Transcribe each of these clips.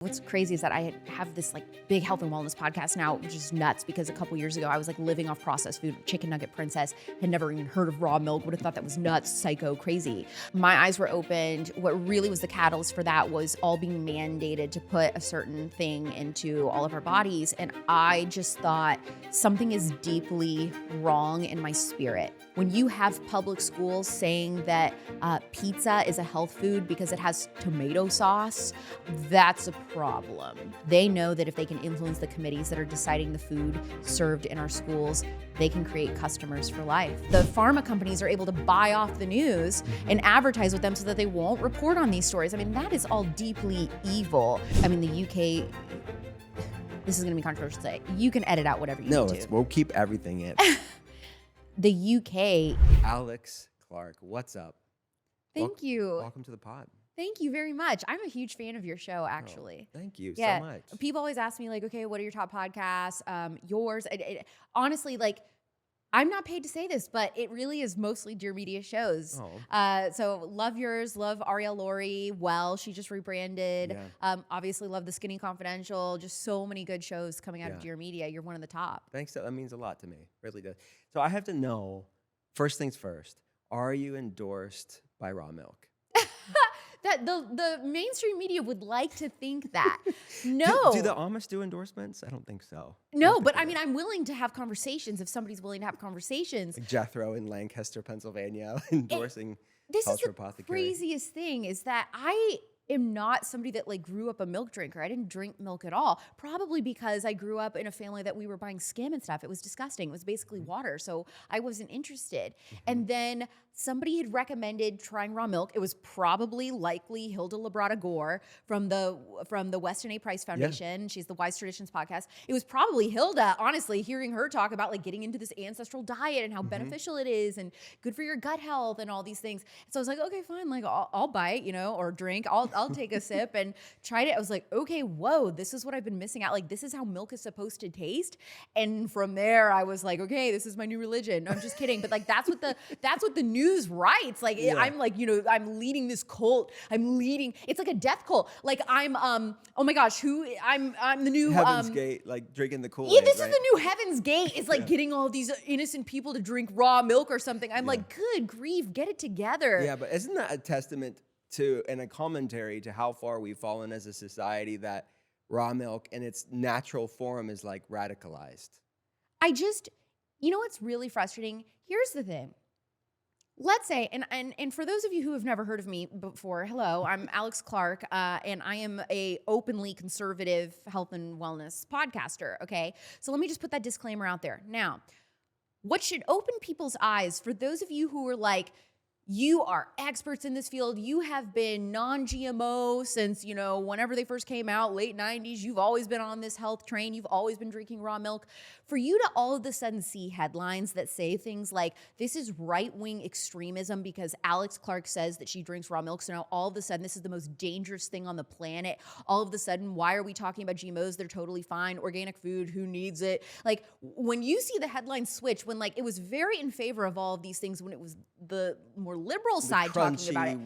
What's crazy is that I have this like big health and wellness podcast now, which is nuts because a couple years ago I was like living off processed food, chicken nugget princess, had never even heard of raw milk, would have thought that was nuts, psycho, crazy. My eyes were opened. What really was the catalyst for that was all being mandated to put a certain thing into all of our bodies. And I just thought something is deeply wrong in my spirit. When you have public schools saying that pizza is a health food because it has tomato sauce, that's a problem. They know that if they can influence the committees that are deciding the food served in our schools, they can create customers for life. The pharma companies are able to buy off the news and advertise with them so that they won't report on these stories. I mean, that is all deeply evil. I mean, the UK, this is gonna be controversial to say, you can edit out whatever you need to. We'll keep everything in. The UK. Alex Clark, what's up? Thank you. Welcome to the pod. Thank you very much. I'm a huge fan of your show, actually. Oh, thank you so much. People always ask me, like, okay, what are your top podcasts? Yours. Honestly, like, I'm not paid to say this, but it really is mostly Dear Media shows. So love yours, love Ariel Laurie. Well, she just rebranded. Yeah. Obviously love The Skinny Confidential. Just so many good shows coming out of Dear Media. You're one of the top. Thanks. That means a lot to me. Really does. So I have to know, first things first, are you endorsed by raw milk? That the mainstream media would like to think that. No. Do the Amish do endorsements? I don't think so. No, but I mean, I'm willing to have conversations if somebody's willing to have conversations. Like Jethro in Lancaster, Pennsylvania, endorsing Culture Apothecary. This is the craziest thing is that I am not somebody that like grew up a milk drinker. I didn't drink milk at all, probably because I grew up in a family that we were buying skim and stuff. It was disgusting. It was basically water, so I wasn't interested. And then somebody had recommended trying raw milk. It was probably likely Hilda Labrada Gore from the Weston A. Price Foundation. She's the Wise Traditions podcast. It was probably Hilda, honestly, hearing her talk about like getting into this ancestral diet and how beneficial it is and good for your gut health and all these things. So I was like, okay, fine, like I'll buy it, or drink. I'll take a sip and tried it. I was like, okay, whoa, this is what I've been missing out. Like this is how milk is supposed to taste. And from there, I was like, okay, this is my new religion. No, I'm just kidding. But like that's what the news writes. Like I'm like, I'm leading this cult. It's like a death cult. Like I'm oh my gosh, I'm the new Heaven's Gate, like drinking the Kool-Aid. Yeah, this is the new Heaven's Gate. It's like getting all these innocent people to drink raw milk or something. I'm like, good grief, get it together. Yeah, but isn't that a testament to and a commentary to how far we've fallen as a society that raw milk in its natural form is like radicalized? What's really frustrating? Here's the thing. Let's say, and for those of you who have never heard of me before, hello, I'm Alex Clark, and I am a openly conservative health and wellness podcaster, okay? So let me just put that disclaimer out there. Now, what should open people's eyes, for those of you who are like, you are experts in this field. You have been non-GMO since, whenever they first came out, late 90s. You've always been on this health train. You've always been drinking raw milk. For you to all of a sudden see headlines that say things like, this is right-wing extremism because Alex Clark says that she drinks raw milk. So now all of a sudden, this is the most dangerous thing on the planet. All of a sudden, why are we talking about GMOs? They're totally fine. Organic food, who needs it? Like, when you see the headlines switch, when like it was very in favor of all of these things, when it was the more liberal side talking about it.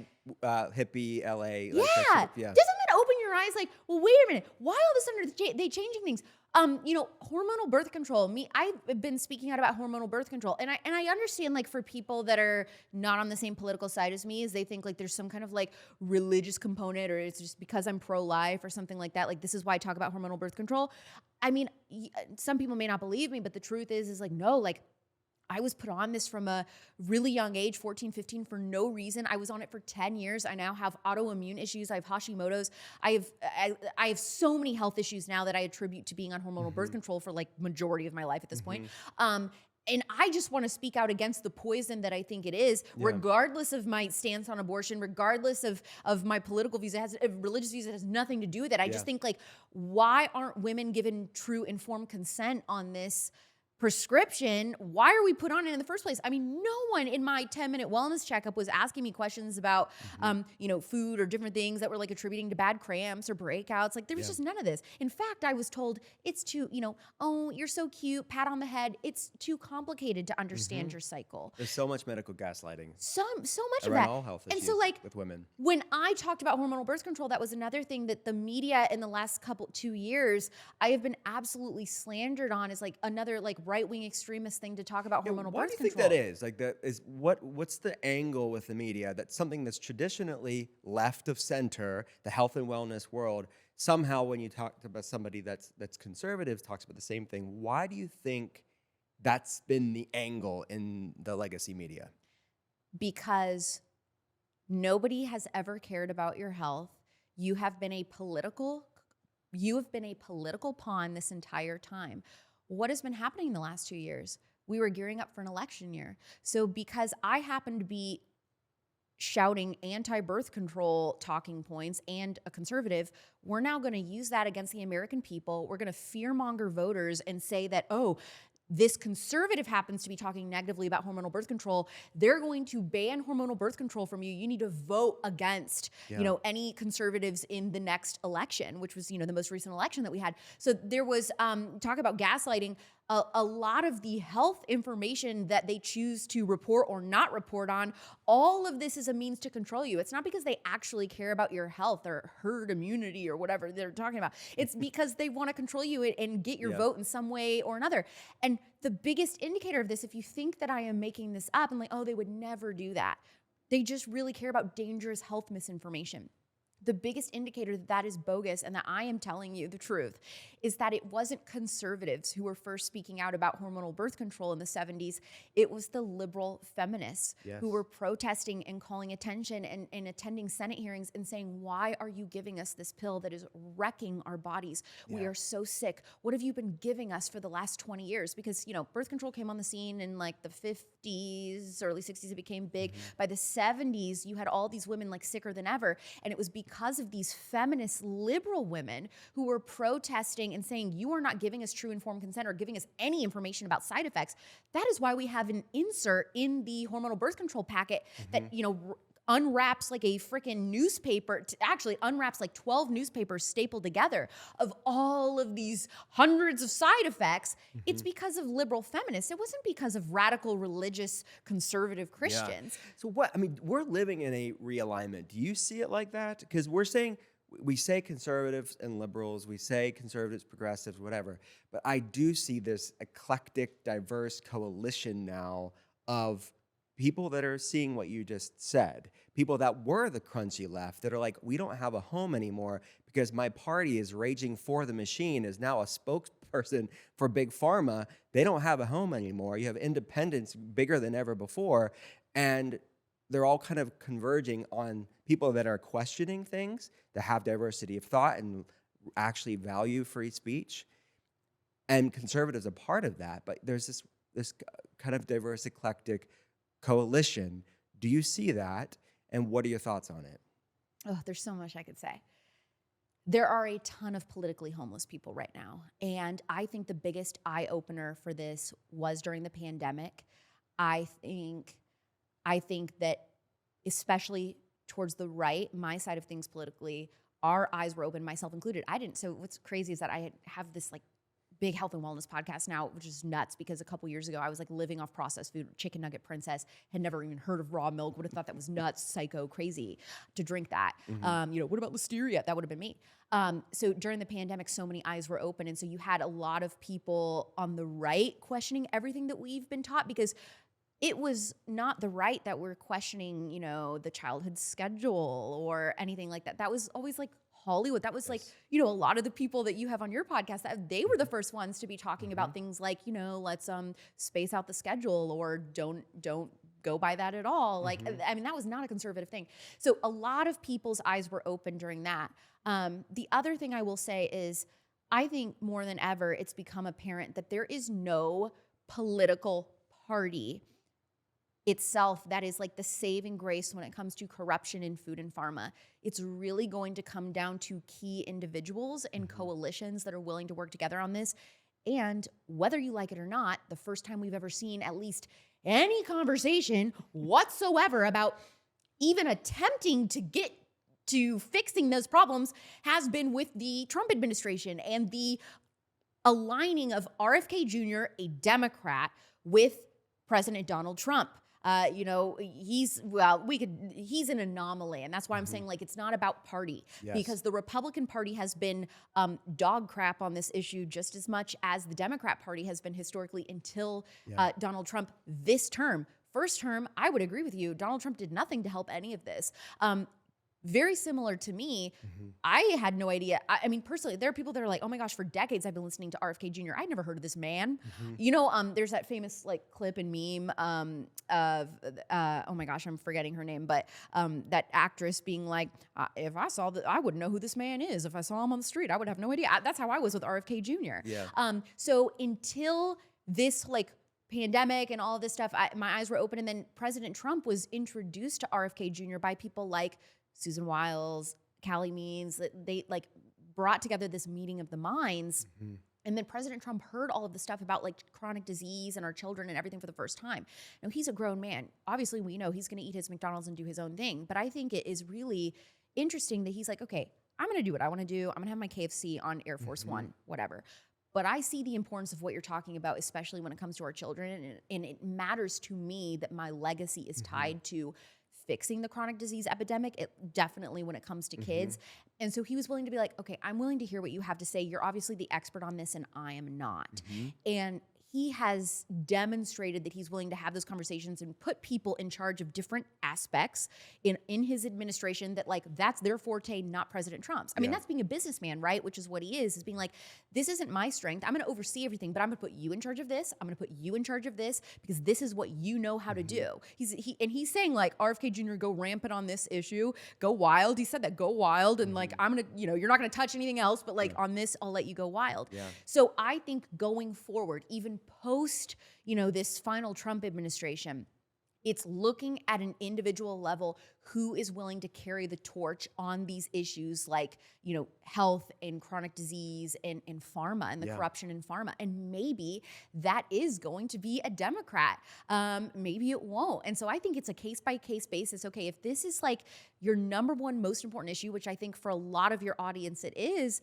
Hippie LA. Yeah. Doesn't that open your eyes? Like, well, wait a minute. Why all of a sudden are they changing things? Hormonal birth control. I've been speaking out about hormonal birth control. And I understand like for people that are not on the same political side as me, is they think like there's some kind of like religious component or it's just because I'm pro-life or something like that. Like this is why I talk about hormonal birth control. I mean, some people may not believe me, but the truth is like, no, like I was put on this from a really young age, 14, 15, for no reason. I was on it for 10 years. I now have autoimmune issues. I have Hashimoto's. I have so many health issues now that I attribute to being on hormonal birth control for like majority of my life at this point. And I just want to speak out against the poison that I think it is, regardless of my stance on abortion, regardless of my political views, religious views. It has nothing to do with it. I just think like, why aren't women given true informed consent on this prescription, why are we put on it in the first place? I mean, no one in my 10-minute wellness checkup was asking me questions about, food or different things that were like attributing to bad cramps or breakouts. Like there was just none of this. In fact, I was told it's too, oh, you're so cute, pat on the head. It's too complicated to understand your cycle. There's so much medical gaslighting. So much of around that. all health And issues so like with women. when I talked about hormonal birth control, that was another thing that the media in the last 2 years, I have been absolutely slandered on as like another like right-wing extremist thing to talk about hormonal Why birth do you think control. that is? Like that is what's the angle with the media that something that's traditionally left of center, the health and wellness world, somehow when you talk about somebody that's conservative talks about the same thing. Why do you think that's been the angle in the legacy media? Because nobody has ever cared about your health. You have been a political pawn this entire time. What has been happening in the last 2 years? We were gearing up for an election year. So because I happen to be shouting anti-birth control talking points and a conservative, we're now going to use that against the American people. We're going to fearmonger voters and say that, oh, this conservative happens to be talking negatively about hormonal birth control. They're going to ban hormonal birth control from you. You need to vote against, any conservatives in the next election, which was, the most recent election that we had. So there was talk about gaslighting. A lot of the health information that they choose to report or not report on, all of this is a means to control you. It's not because they actually care about your health or herd immunity or whatever they're talking about. It's because they want to control you and get your vote in some way or another. And the biggest indicator of this, if you think that I am making this up and like, oh, they would never do that. They just really care about dangerous health misinformation. The biggest indicator that that is bogus and that I am telling you the truth is that it wasn't conservatives who were first speaking out about hormonal birth control in the 70s. It was the liberal feminists who were protesting and calling attention and attending Senate hearings and saying, why are you giving us this pill that is wrecking our bodies? We are so sick. What have you been giving us for the last 20 years? Because, birth control came on the scene in like the 50s, early 60s, it became big. By the 70s, you had all these women like sicker than ever. And it was because of these feminist liberal women who were protesting and saying, you are not giving us true informed consent or giving us any information about side effects. That is why we have an insert in the hormonal birth control packet that, unwraps like a freaking newspaper, actually unwraps like 12 newspapers stapled together of all of these hundreds of side effects. It's because of liberal feminists. It wasn't because of radical religious conservative Christians. So we're living in a realignment. Do you see it like that? Because we say conservatives and liberals, we say conservatives, progressives, whatever, but I do see this eclectic, diverse coalition now of people that are seeing what you just said, people that were the crunchy left that are like, we don't have a home anymore because my party is raging for the machine, is now a spokesperson for big pharma. They don't have a home anymore. You have independents bigger than ever before. And they're all kind of converging on people that are questioning things, that have diversity of thought and actually value free speech. And conservatives are part of that. But there's this kind of diverse, eclectic coalition. Do you see that? And what are your thoughts on it? Oh, there's so much I could say. There are a ton of politically homeless people right now. And I think the biggest eye-opener for this was during the pandemic. I think that especially towards the right, my side of things politically, our eyes were open, myself included. So what's crazy is that I have this like big health and wellness podcast now, which is nuts because a couple years ago I was like living off processed food, chicken nugget princess, had never even heard of raw milk, would have thought that was nuts, psycho, crazy to drink that. What about listeria? That would have been me. So during the pandemic, so many eyes were open. And so you had a lot of people on the right questioning everything that we've been taught, because it was not the right that were questioning, the childhood schedule or anything like that. That was always like Hollywood. That was like, a lot of the people that you have on your podcast, that they were the first ones to be talking about things like, let's space out the schedule or don't go by that at all. Like, I mean, that was not a conservative thing. So a lot of people's eyes were open during that. The other thing I will say is, I think more than ever, it's become apparent that there is no political party itself that is like the saving grace when it comes to corruption in food and pharma. It's really going to come down to key individuals and coalitions that are willing to work together on this. And whether you like it or not, the first time we've ever seen at least any conversation whatsoever about even attempting to get to fixing those problems has been with the Trump administration and the aligning of RFK Jr., a Democrat, with President Donald Trump. He's an anomaly. And that's why I'm saying, like, it's not about party, because the Republican Party has been dog crap on this issue just as much as the Democrat Party has been historically until Donald Trump this term. First term, I would agree with you. Donald Trump did nothing to help any of this. Very similar to me. I had no idea. I mean, personally, there are people that are like, oh my gosh, for decades I've been listening to RFK Jr. I'd never heard of this man. There's that famous like clip and meme of, oh my gosh, I'm forgetting her name, but that actress being like, if I saw that, I wouldn't know who this man is. If I saw him on the street, I would have no idea. That's how I was with RFK Jr. So until this like pandemic and all of this stuff, my eyes were open. And then President Trump was introduced to RFK Jr. by people like Susan Wiles, Callie Means, that they like brought together this meeting of the minds. And then President Trump heard all of the stuff about like chronic disease and our children and everything for the first time. Now, he's a grown man. Obviously, we know he's going to eat his McDonald's and do his own thing. But I think it is really interesting that he's like, okay, I'm going to do what I want to do. I'm going to have my KFC on Air Force One, whatever. But I see the importance of what you're talking about, especially when it comes to our children. And it matters to me that my legacy is tied to fixing the chronic disease epidemic, definitely when it comes to kids. And so he was willing to be like, okay, I'm willing to hear what you have to say. You're obviously the expert on this and I am not. And he has demonstrated that he's willing to have those conversations and put people in charge of different aspects in his administration that like, that's their forte, not President Trump's. I mean, that's being a businessman, right? Which is what he is being like, this isn't my strength. I'm going to oversee everything, but I'm going to put you in charge of this. I'm going to put you in charge of this because this is what you know how to do. He's saying like, RFK Jr., go rampant on this issue, go wild. He said that, go wild. And like, I'm going to, you're not going to touch anything else, but like on this, I'll let you go wild. So I think going forward, even post, this final Trump administration, it's looking at an individual level who is willing to carry the torch on these issues like, health and chronic disease and pharma and the corruption in pharma. And maybe that is going to be a Democrat. Maybe it won't. And so I think it's a case-by-case basis. Okay, if this is like your number one most important issue, which I think for a lot of your audience it is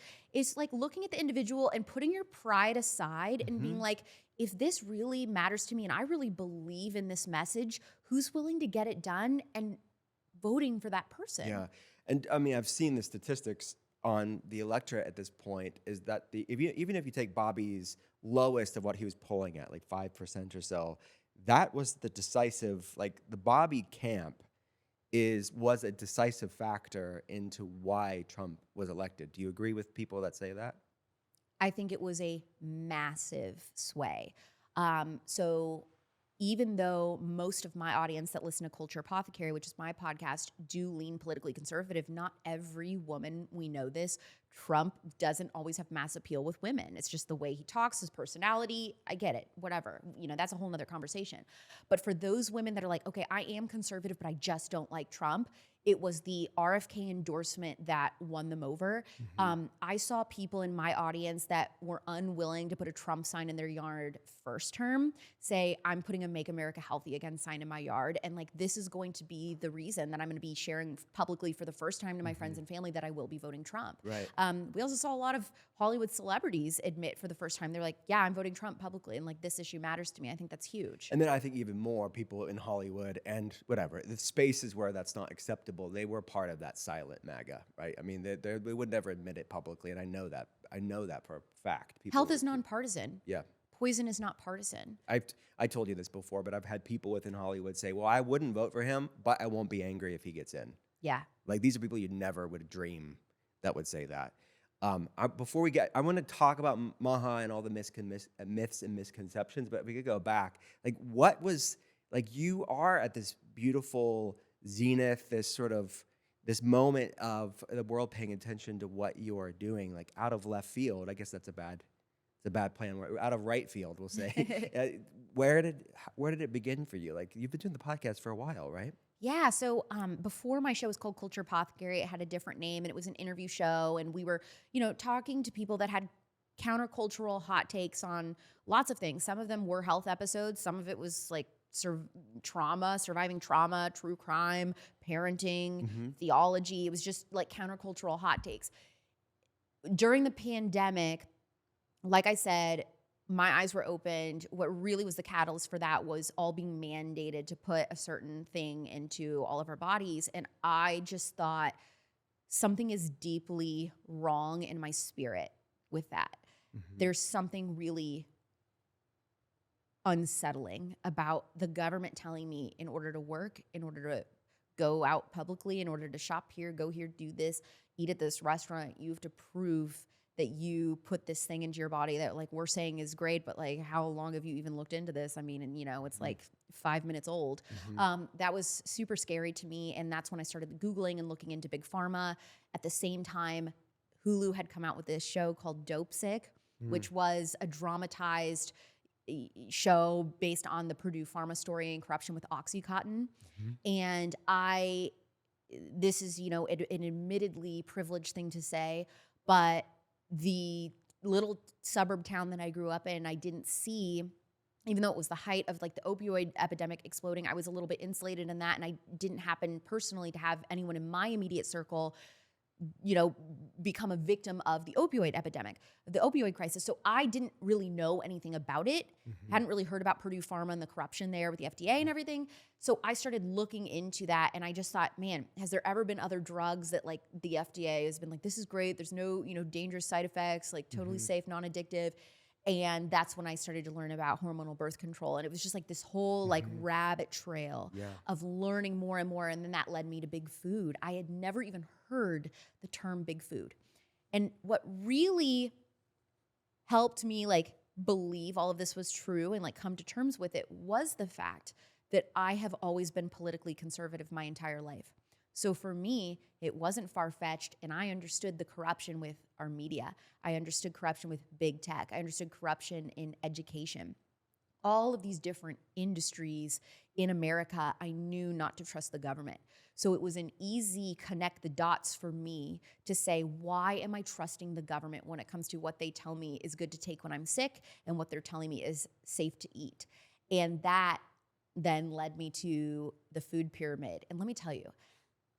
like looking at the individual and putting your pride aside and being like, if this really matters to me and I really believe in this message, who's willing to get it done and voting for that person? Yeah. And I mean, I've seen the statistics on the electorate at this point is that even if you take Bobby's lowest of what he was polling at, like 5% or so, that was the decisive, like the Bobby camp was a decisive factor into why Trump was elected. Do you agree with people that say that? I think it was a massive sway. So even though most of my audience that listen to Culture Apothecary, which is my podcast, do lean politically conservative, not every woman, we know this, Trump doesn't always have mass appeal with women. It's just the way he talks, his personality. I get it, whatever. That's a whole nother conversation. But for those women that are like, okay, I am conservative, but I just don't like Trump, it was the RFK endorsement that won them over. I saw people in my audience that were unwilling to put a Trump sign in their yard first term say, I'm putting a Make America Healthy Again sign in my yard. And like, this is going to be the reason that I'm going to be sharing publicly for the first time to my friends and family that I will be voting Trump. Right. We also saw a lot of Hollywood celebrities admit for the first time, they're like, yeah, I'm voting Trump publicly. And like, this issue matters to me. I think that's huge. And then I think even more people in Hollywood and whatever, the spaces where that's not acceptable, they were part of that silent MAGA, right? I mean, they would never admit it publicly. And I know that. I know that for a fact. Health is nonpartisan. Yeah. Poison is not partisan. I told you this before, but I've had people within Hollywood say, well, I wouldn't vote for him, but I won't be angry if he gets in. Yeah. Like, these are people you never would dream that would say that. Before I want to talk about MAHA and all the myths and misconceptions, but if we could go back, like, what was, like, you are at this beautiful zenith, this moment of the world paying attention to what you are doing, like out of left field. I guess that's a bad plan. Out of right field, we'll say. Where did it begin for you? Like, you've been doing the podcast for a while, right? Yeah. So before my show was called Culture Apothecary, it had a different name and it was an interview show. And we were, talking to people that had countercultural hot takes on lots of things. Some of them were health episodes. Some of it was like surviving trauma, true crime, parenting, theology. It was just like countercultural hot takes. During the pandemic, like I said, my eyes were opened. What really was the catalyst for that was all being mandated to put a certain thing into all of our bodies. And I just thought something is deeply wrong in my spirit with that. There's something really unsettling about the government telling me in order to work, in order to go out publicly, in order to shop here, go here, do this, eat at this restaurant, you have to prove that you put this thing into your body that like we're saying is great, but like how long have you even looked into this? I mean, and you know, it's like 5 minutes old. That was super scary to me. And that's when I started Googling and looking into big pharma. At the same time, Hulu had come out with this show called Dope Sick, which was a dramatized show based on the Purdue Pharma story and corruption with OxyContin. And this is, you know, an admittedly privileged thing to say, but the little suburb town that I grew up in, I didn't see, even though it was the height of like the opioid epidemic exploding, I was a little bit insulated in that. And I didn't happen personally to have anyone in my immediate circle, you know, become a victim of the opioid epidemic, the opioid crisis. So I didn't really know anything about it. Hadn't really heard about Purdue Pharma and the corruption there with the FDA and everything. So I started looking into that, and I just thought, man, has there ever been other drugs that like the FDA has been like, this is great, there's no, you know, dangerous side effects, like totally safe, non-addictive. And that's when I started to learn about hormonal birth control. And it was just like this whole like rabbit trail of learning more and more. And then that led me to big food. I had never even heard the term big food. And what really helped me like believe all of this was true and like come to terms with it was the fact that I have always been politically conservative my entire life. So for me, it wasn't far-fetched, and I understood the corruption with our media. I understood corruption with big tech. I understood corruption in education. All of these different industries in America, I knew not to trust the government. So it was an easy connect the dots for me to say, why am I trusting the government when it comes to what they tell me is good to take when I'm sick and what they're telling me is safe to eat? And that then led me to the food pyramid. And let me tell you,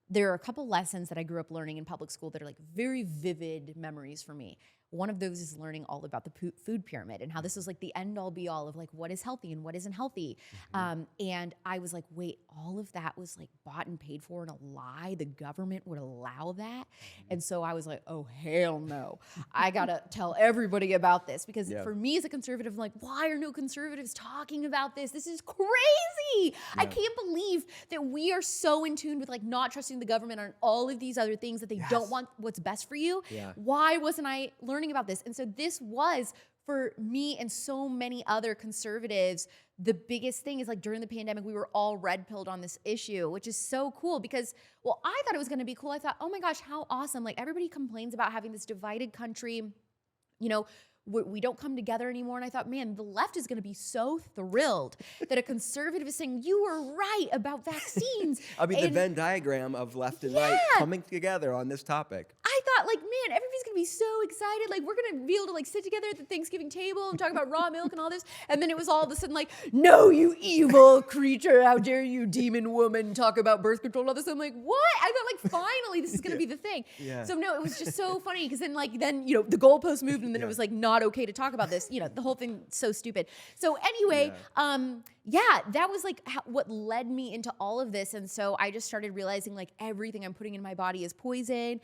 there are a couple lessons that I grew up learning in public school that are like very vivid memories for me. One of those is learning all about the food pyramid and how this is like the end all be all of like what is healthy and what isn't healthy. And I was like, wait, all of that was like bought and paid for in a lie? The government would allow that? And so I was like, oh, hell no. I gotta tell everybody about this because for me as a conservative, I'm like, why are no conservatives talking about this? This is crazy. I can't believe that we are so in tune with like not trusting the government on all of these other things that they don't want what's best for you. Why wasn't I learning about this? And so this was, for me and so many other conservatives, the biggest thing is like during the pandemic, we were all red pilled on this issue, which is so cool because, well, I thought it was going to be cool. I thought, oh my gosh, how awesome. Like everybody complains about having this divided country, you know, we don't come together anymore. And I thought, man, the left is going to be so thrilled that a conservative is saying, you were right about vaccines. I mean, the Venn diagram of left and right coming together on this topic. I thought, like, man, everybody's going to be so excited. Like, we're going to be able to, like, sit together at the Thanksgiving table and talk about raw milk and all this. And then it was all of a sudden like, no, you evil creature. How dare you, demon woman, talk about birth control and all this. I'm like, what? I thought, like, finally, this is going to be the thing. So, no, it was just so funny because then, you know, the goalpost moved and then it was, like, not okay to talk about this. You know, the whole thing so stupid. So anyway, that was like what led me into all of this. And so I just started realizing like everything I'm putting in my body is poison.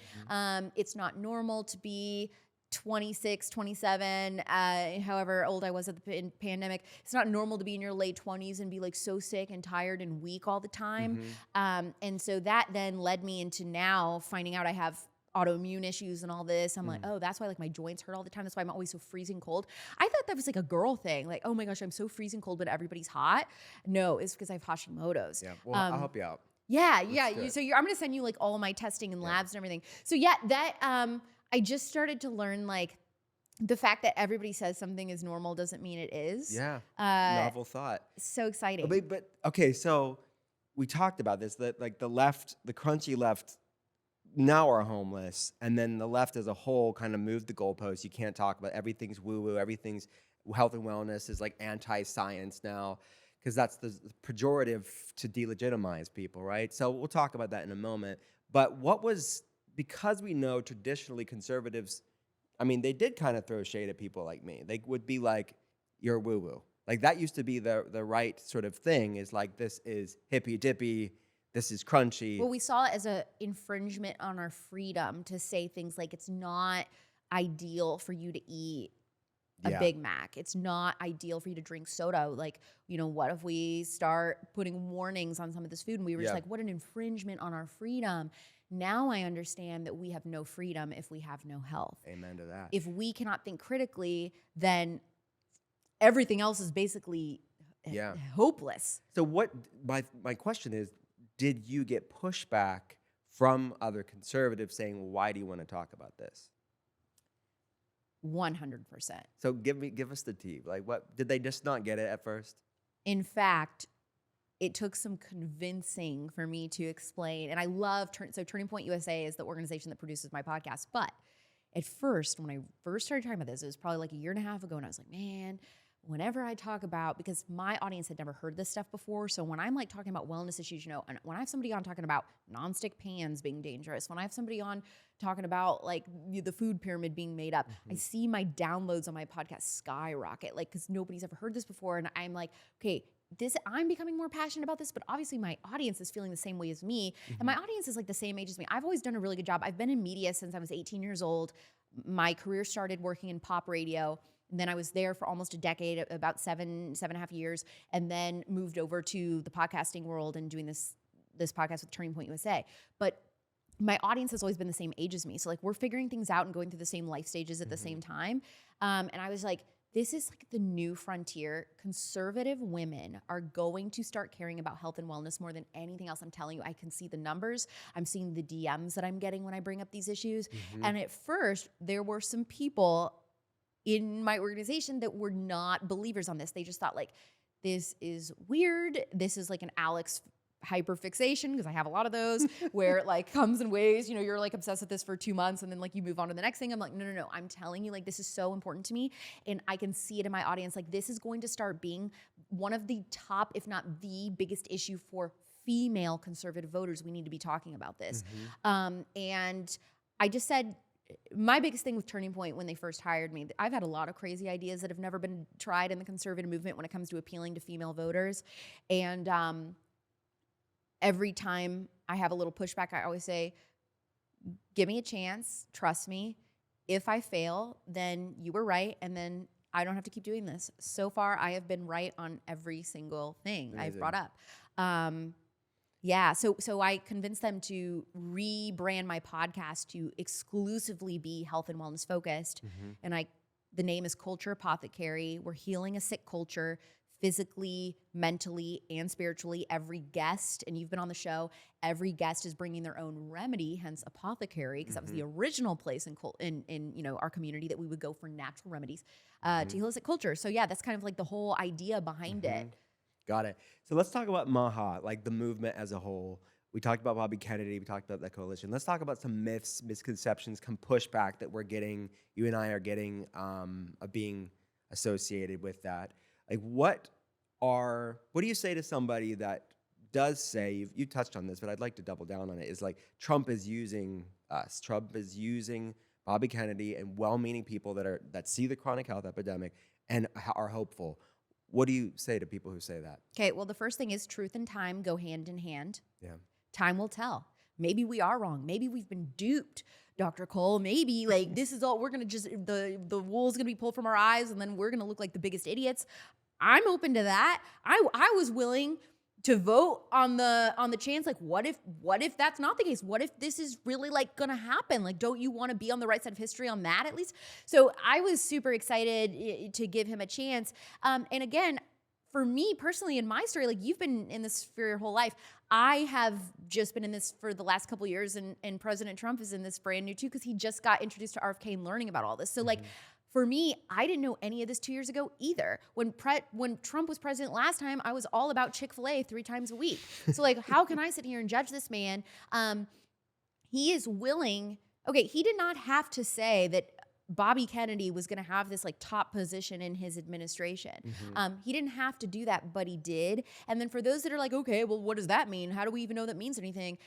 It's not normal to be 26, 27, however old I was at the pandemic. It's not normal to be in your late 20s and be like so sick and tired and weak all the time. And so that then led me into now finding out I have autoimmune issues and all this. I'm like, oh, that's why like my joints hurt all the time. That's why I'm always so freezing cold. I thought that was like a girl thing. Like, oh my gosh, I'm so freezing cold when everybody's hot. No, it's because I have Hashimoto's. Yeah, well, I'll help you out. Yeah. So I'm going to send you like all my testing and labs and everything. So yeah, that I just started to learn like the fact that everybody says something is normal doesn't mean it is. Yeah, novel thought. So exciting. But okay, so we talked about this, that like the left, the crunchy left now are homeless, and then the left as a whole kind of moved the goalposts. You can't talk about everything's woo-woo, everything's health and wellness is like anti-science now, because that's the pejorative to delegitimize people, right? So we'll talk about that in a moment. But because we know traditionally conservatives, I mean, they did kind of throw shade at people like me. They would be like, you're woo-woo. Like that used to be the right sort of thing, is like, this is hippy-dippy, this is crunchy. Well, we saw it as an infringement on our freedom to say things like it's not ideal for you to eat a Big Mac. It's not ideal for you to drink soda. Like, what if we start putting warnings on some of this food? And we were just like, what an infringement on our freedom. Now I understand that we have no freedom if we have no health. Amen to that. If we cannot think critically, then everything else is basically hopeless. So my question is, did you get pushback from other conservatives saying, well, why do you want to talk about this? 100%. So give us the tea. Like, what did they just not get it at first? In fact, it took some convincing for me to explain. And I love Turning Point USA is the organization that produces my podcast. But at first, when I first started talking about this, it was probably like a year and a half ago, and I was like, man, whenever I talk about, because my audience had never heard this stuff before, so when I'm like talking about wellness issues, and when I have somebody on talking about nonstick pans being dangerous, when I have somebody on talking about like the food pyramid being made up, I see my downloads on my podcast skyrocket, like, because nobody's ever heard this before, and I'm like, okay, I'm becoming more passionate about this, but obviously my audience is feeling the same way as me, and my audience is like the same age as me. I've always done a really good job. I've been in media since I was 18 years old. My career started working in pop radio. And then I was there for almost a decade, about seven and a half years, and then moved over to the podcasting world and doing this podcast with Turning Point USA. But my audience has always been the same age as me. So like we're figuring things out and going through the same life stages at the same time. And I was like, this is like the new frontier. Conservative women are going to start caring about health and wellness more than anything else. I'm telling you, I can see the numbers. I'm seeing the DMs that I'm getting when I bring up these issues. And at first, there were some people in my organization that were not believers on this. They just thought like, this is weird. This is like an Alex hyperfixation, because I have a lot of those, where it like comes in waves, you're like obsessed with this for 2 months and then like you move on to the next thing. I'm like, no. I'm telling you, like, this is so important to me. And I can see it in my audience. Like, this is going to start being one of the top, if not the biggest issue for female conservative voters. We need to be talking about this. And I just said, my biggest thing with Turning Point when they first hired me, I've had a lot of crazy ideas that have never been tried in the conservative movement when it comes to appealing to female voters. And every time I have a little pushback, I always say, give me a chance, trust me. If I fail, then you were right, and then I don't have to keep doing this. So far, I have been right on every single thing I've brought up. So I convinced them to rebrand my podcast to exclusively be health and wellness focused. And the name is Culture Apothecary. We're healing a sick culture, physically, mentally, and spiritually. Every guest, and you've been on the show, every guest is bringing their own remedy, hence apothecary, because that was the original place in our community that we would go for natural remedies to heal a sick culture. So yeah, that's kind of like the whole idea behind it. Got it. So let's talk about MAHA, like the movement as a whole. We talked about Bobby Kennedy. We talked about that coalition. Let's talk about some myths, misconceptions, some pushback that we're getting, you and I are getting, of being associated with that. Like, what do you say to somebody that does say, you touched on this, but I'd like to double down on it, is like, Trump is using us. Trump is using Bobby Kennedy and well-meaning people that see the chronic health epidemic and are hopeful. What do you say to people who say that? Okay, well, the first thing is truth and time go hand in hand. Yeah. Time will tell. Maybe we are wrong. Maybe we've been duped, Dr. Cole. Maybe like this is all, we're going to just, the wool's going to be pulled from our eyes and then we're going to look like the biggest idiots. I'm open to that. I was willing to vote on the chance, like, what if that's not the case? What if this is really like gonna happen? Like, don't you want to be on the right side of history on that at least? So I was super excited to give him a chance. And again, for me personally, in my story, like, you've been in this for your whole life. I have just been in this for the last couple of years, and President Trump is in this brand new too, because he just got introduced to RFK and learning about all this. So like, for me, I didn't know any of this 2 years ago either. When Trump was president last time, I was all about Chick-fil-A 3 times a week. So like, how can I sit here and judge this man? he is willing. Okay, he did not have to say that Bobby Kennedy was going to have this like top position in his administration. He didn't have to do that, but he did. And then for those that are like, okay, well, what does that mean? How do we even know that means anything?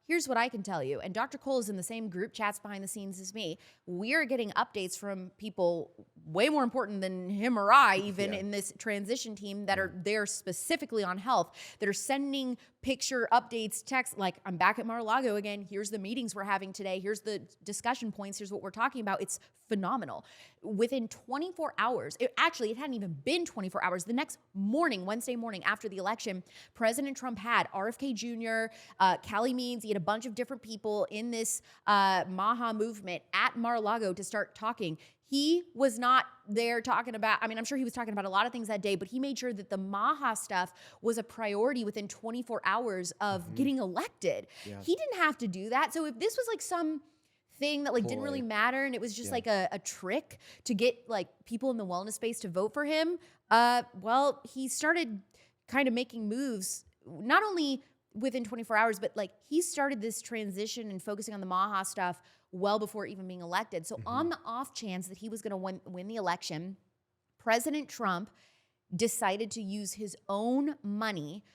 Here's what I can tell you. And Dr. Cole is in the same group chats behind the scenes as me. We are getting updates from people way more important than him or I, even in this transition team, that are there specifically on health, that are sending picture updates, text, like, I'm back at Mar-a-Lago again. Here's the meetings we're having today. Here's the discussion points. Here's what we're talking about. It's phenomenal. Within 24 hours, it hadn't even been 24 hours. The next morning, Wednesday morning after the election, President Trump had RFK Jr., Callie Means, he had a bunch of different people in this MAHA movement at Mar-a-Lago to start talking. He was not there talking about, I mean, I'm sure he was talking about a lot of things that day, but he made sure that the MAHA stuff was a priority within 24 hours of getting elected. He didn't have to do that. So if this was like some thing that like didn't really matter and it was just like a trick to get like people in the wellness space to vote for him, well, he started kind of making moves, not only within 24 hours, but like he started this transition and focusing on the MAHA stuff well before even being elected. So on the off chance that he was going to win the election, President Trump decided to use his own money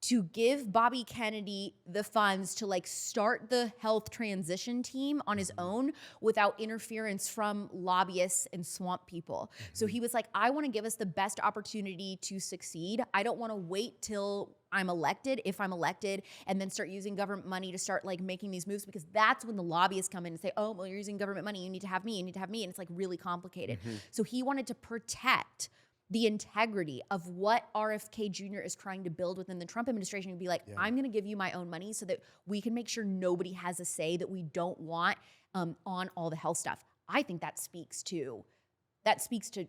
to give Bobby Kennedy the funds to like start the health transition team on his own without interference from lobbyists and swamp people. So he was like, I want to give us the best opportunity to succeed. I don't want to wait till I'm elected, if I'm elected, and then start using government money to start like making these moves, because that's when the lobbyists come in and say, oh, well, you're using government money. You need to have me. You need to have me. And it's like really complicated. So he wanted to protect the integrity of what RFK Jr. is trying to build within the Trump administration and be like, I'm going to give you my own money so that we can make sure nobody has a say that we don't want on all the health stuff. I think that speaks to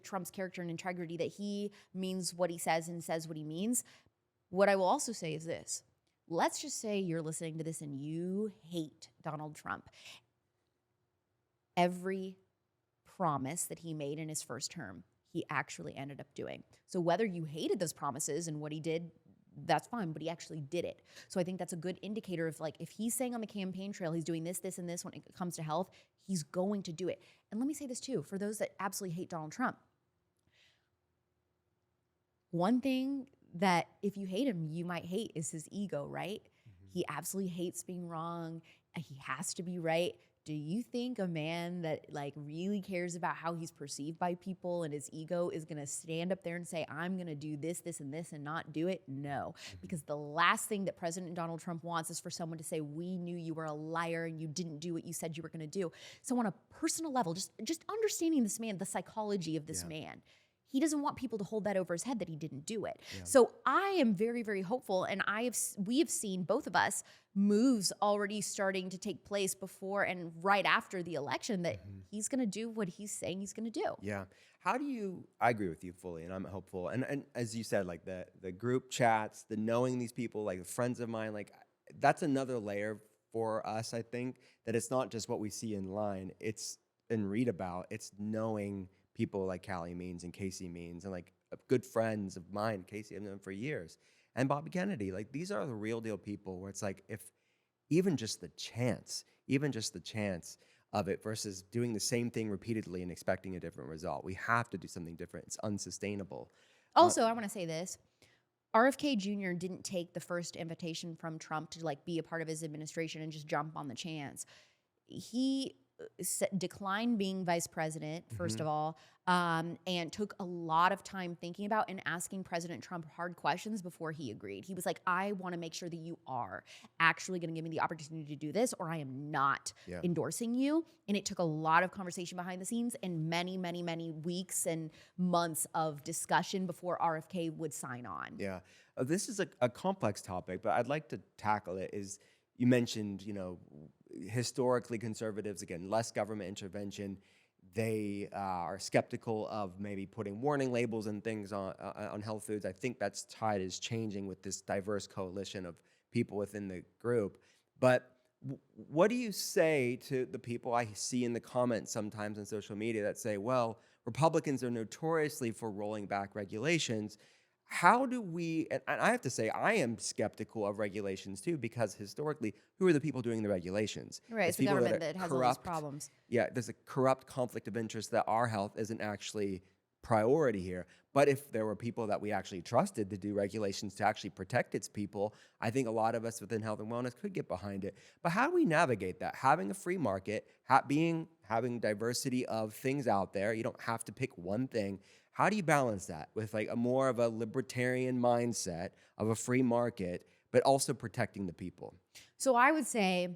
Trump's character and integrity, that he means what he says and says what he means. What I will also say is this. Let's just say you're listening to this and you hate Donald Trump. Every promise that he made in his first term, he actually ended up doing. So whether you hated those promises and what he did, that's fine, but he actually did it. So I think that's a good indicator of like, if he's saying on the campaign trail, he's doing this, this, and this when it comes to health, he's going to do it. And let me say this too, for those that absolutely hate Donald Trump. One thing that if you hate him, you might hate is his ego, right? He absolutely hates being wrong. He has to be right. Do you think a man that like really cares about how he's perceived by people and his ego is going to stand up there and say, I'm going to do this, this, and this and not do it? No, because the last thing that President Donald Trump wants is for someone to say, we knew you were a liar and you didn't do what you said you were going to do. So on a personal level, just understanding this man, the psychology of this man, he doesn't want people to hold that over his head that he didn't do it. So I am very, very hopeful, and we have seen, both of us, moves already starting to take place before and right after the election that he's going to do what he's saying he's going to do. Yeah. I agree with you fully, and I'm hopeful. And as you said, like the group chats, the knowing these people, like friends of mine, like that's another layer for us, I think, that it's not just what we see in line, it's and read about, it's knowing people like Callie Means and Casey Means and like good friends of mine, Casey, I've known for years, and Bobby Kennedy. Like these are the real deal people where it's like, if even just the chance of it versus doing the same thing repeatedly and expecting a different result, we have to do something different. It's unsustainable. Also, I want to say this. RFK Jr. didn't take the first invitation from Trump to like be a part of his administration and just jump on the chance. He declined being vice president, first of all, and took a lot of time thinking about and asking President Trump hard questions before he agreed. He was like, I want to make sure that you are actually going to give me the opportunity to do this, or I am not endorsing you. And it took a lot of conversation behind the scenes and many, many, many weeks and months of discussion before RFK would sign on. Yeah. This is a complex topic, but I'd like to tackle it. Is you mentioned, historically conservatives, again, less government intervention. They are skeptical of maybe putting warning labels and things on health foods. I think that's tide is changing with this diverse coalition of people within the group. But what do you say to the people I see in the comments sometimes on social media that say, well, Republicans are notoriously for rolling back regulations. How do we, and I have to say, I am skeptical of regulations too, because historically, who are the people doing the regulations? Right, it's the people government are that has all these corrupt. problems. Yeah, there's a corrupt conflict of interest that our health isn't actually priority here. But if there were people that we actually trusted to do regulations to actually protect its people, I think a lot of us within health and wellness could get behind it. But how do we navigate that? Having a free market, having diversity of things out there, you don't have to pick one thing. How do you balance that with like a more of a libertarian mindset of a free market, but also protecting the people? So I would say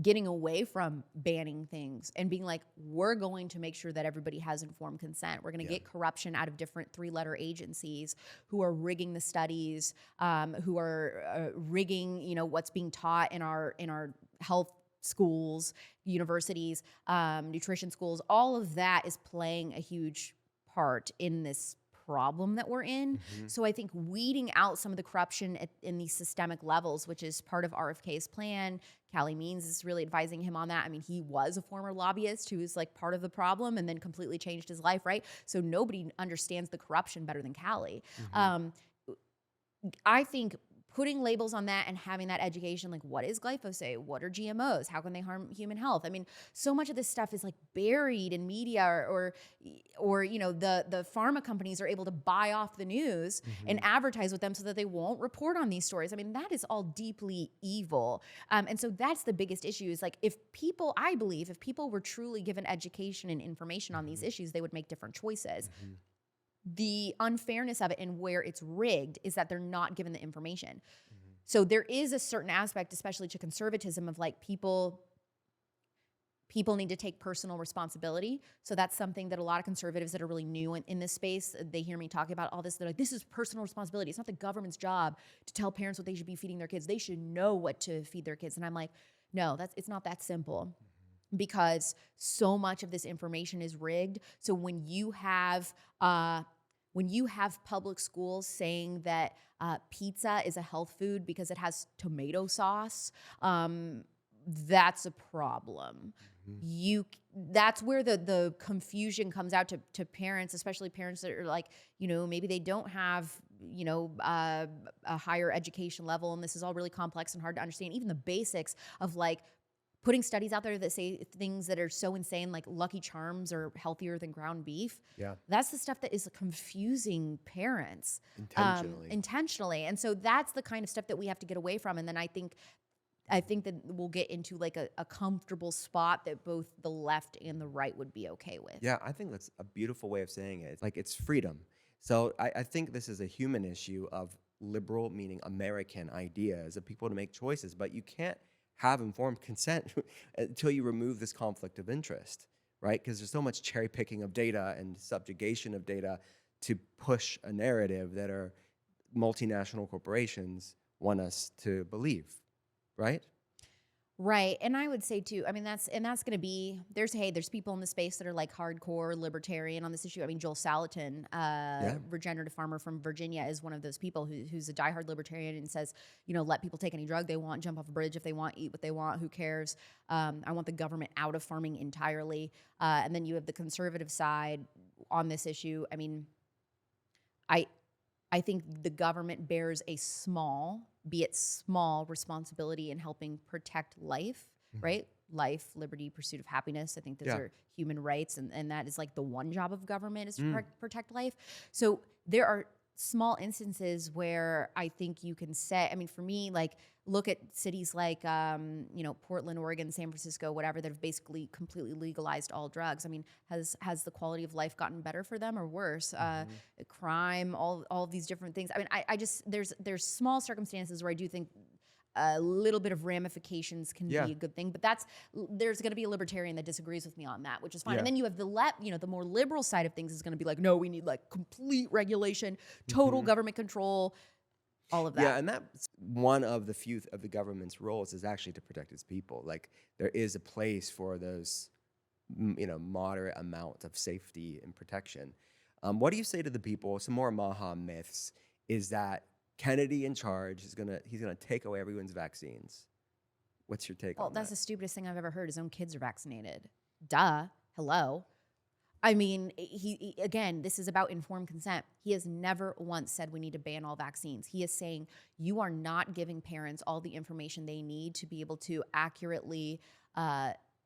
getting away from banning things and being like, we're going to make sure that everybody has informed consent. We're going to get corruption out of different 3-letter agencies who are rigging the studies, who are rigging, what's being taught in our health schools, universities, nutrition schools. All of that is playing a huge part in this problem that we're in. So I think weeding out some of the corruption in these systemic levels, which is part of RFK's plan. Callie Means is really advising him on that. I mean, he was a former lobbyist who was like part of the problem and then completely changed his life, right? So nobody understands the corruption better than Callie. I think putting labels on that and having that education, like what is glyphosate? What are GMOs? How can they harm human health? I mean, so much of this stuff is like buried in media or the pharma companies are able to buy off the news and advertise with them so that they won't report on these stories. I mean, that is all deeply evil. And so that's the biggest issue is like I believe if people were truly given education and information on these issues, they would make different choices. The unfairness of it and where it's rigged is that they're not given the information. So there is a certain aspect, especially to conservatism, of like people need to take personal responsibility. So that's something that a lot of conservatives that are really new in this space, they hear me talking about all this. They're like, this is personal responsibility. It's not the government's job to tell parents what they should be feeding their kids. They should know what to feed their kids. And I'm like, no, it's not that simple. Because so much of this information is rigged. So when you have public schools saying that pizza is a health food because it has tomato sauce, that's a problem. That's where the confusion comes out to parents, especially parents that are like, maybe they don't have, a higher education level, and this is all really complex and hard to understand. Even the basics of like putting studies out there that say things that are so insane, like Lucky Charms are healthier than ground beef. Yeah. That's the stuff that is confusing parents intentionally. And so that's the kind of stuff that we have to get away from. And then I think that we'll get into like a comfortable spot that both the left and the right would be okay with. Yeah, I think that's a beautiful way of saying it. It's like it's freedom. So I think this is a human issue of liberal, meaning American ideas of people to make choices, but you can't have informed consent until you remove this conflict of interest, right? Because there's so much cherry picking of data and subjugation of data to push a narrative that our multinational corporations want us to believe, right? Right. And I would say too, I mean, that's going to be, there's people in the space that are like hardcore libertarian on this issue. I mean, Joel Salatin, regenerative farmer from Virginia, is one of those people who's a diehard libertarian and says, let people take any drug they want, jump off a bridge if they want, eat what they want, who cares? I want the government out of farming entirely. And then you have the conservative side on this issue. I mean, I think the government bears a small responsibility in helping protect life, right? Life, liberty, pursuit of happiness. I think those are human rights, and that is like the one job of government is to protect life. So there are small instances where I think you can say, I mean, for me, like look at cities like, Portland, Oregon, San Francisco, whatever, that have basically completely legalized all drugs. I mean, has the quality of life gotten better for them or worse? Crime, all of these different things. I mean, I just, there's small circumstances where I do think a little bit of ramifications can be a good thing, but there's going to be a libertarian that disagrees with me on that, which is fine. And then you have the more liberal side of things is going to be like, no, we need like complete regulation, total government control, all of that. Yeah, and that's one of the few of the government's roles is actually to protect its people. Like there is a place for those, moderate amounts of safety and protection. What do you say to the people? Some more MAHA myths is that Kennedy in charge he's gonna take away everyone's vaccines. What's your take on that? Well, that's the stupidest thing I've ever heard. His own kids are vaccinated. Duh. Hello. I mean, again, this is about informed consent. He has never once said we need to ban all vaccines. He is saying you are not giving parents all the information they need to be able to accurately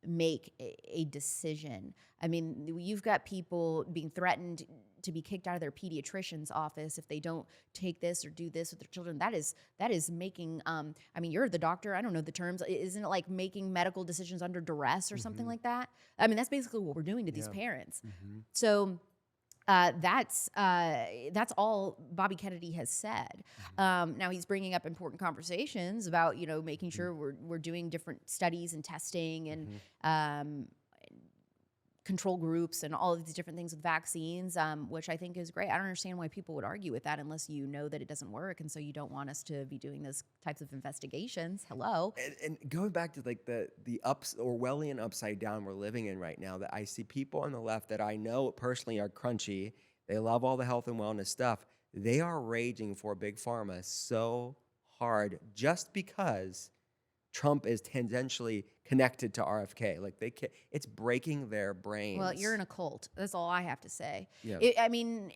make a decision. I mean, you've got people being threatened to be kicked out of their pediatrician's office if they don't take this or do this with their children. That is making, I mean, you're the doctor. I don't know the terms. Isn't it like making medical decisions under duress or something like that? I mean, that's basically what we're doing to these parents. So that's all Bobby Kennedy has said. Now he's bringing up important conversations about, making sure we're doing different studies and testing and control groups and all of these different things with vaccines, which I think is great. I don't understand why people would argue with that unless you know that it doesn't work, and so you don't want us to be doing those types of investigations. Hello. And going back to like the Orwellian upside down we're living in right now, that I see people on the left that I know personally are crunchy. They love all the health and wellness stuff. They are raging for Big Pharma so hard just because Trump is tangentially connected to RFK. Like it's breaking their brains. Well, you're in a cult. That's all I have to say. Yeah. I mean,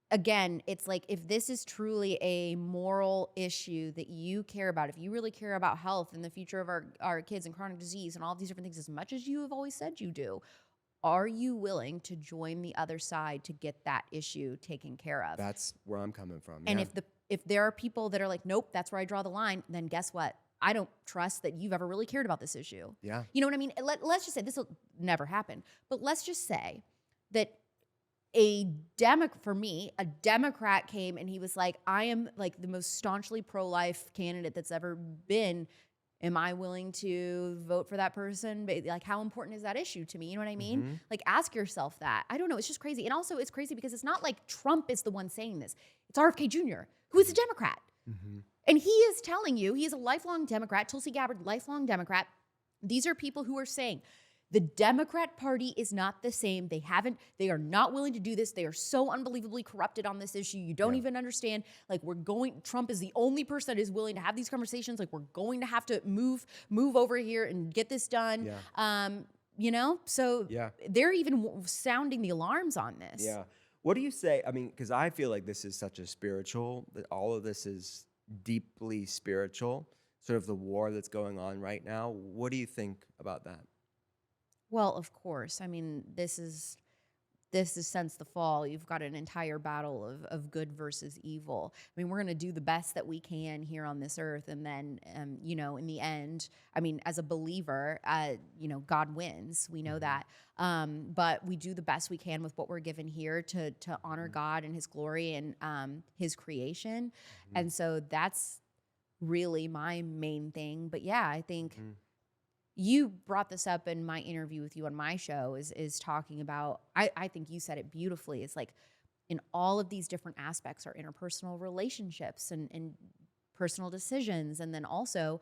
again, it's like if this is truly a moral issue that you care about, if you really care about health and the future of our kids and chronic disease and all of these different things as much as you have always said you do, are you willing to join the other side to get that issue taken care of? That's where I'm coming from. And if there are people that are like, nope, that's where I draw the line, then guess what? I don't trust that you've ever really cared about this issue. Yeah. You know what I mean? Let's just say this will never happen, but let's just say that for me, a Democrat came and he was like, I am like the most staunchly pro-life candidate that's ever been. Am I willing to vote for that person? Like, how important is that issue to me? You know what I mean? Like, ask yourself that. I don't know. It's just crazy. And also, it's crazy because it's not like Trump is the one saying this. It's RFK Jr., who is a Democrat. And he is telling you, he is a lifelong Democrat, Tulsi Gabbard, lifelong Democrat. These are people who are saying, the Democrat Party is not the same. They are not willing to do this. They are so unbelievably corrupted on this issue. You don't even understand. Like, Trump is the only person that is willing to have these conversations. Like, we're going to have to move over here and get this done. So they're even sounding the alarms on this. Yeah. What do you say? I mean, because I feel like this is such a spiritual, that all of this is deeply spiritual, sort of the war that's going on right now. What do you think about that? Well, of course. I mean, this is since the fall. You've got an entire battle of good versus evil. I mean, we're going to do the best that we can here on this earth. And then, in the end, I mean, as a believer, God wins. We know that. But we do the best we can with what we're given here to honor God and his glory and his creation. And so that's really my main thing. But yeah, I think you brought this up in my interview with you on my show is talking about, I think you said it beautifully. It's like in all of these different aspects, our interpersonal relationships and personal decisions. And then also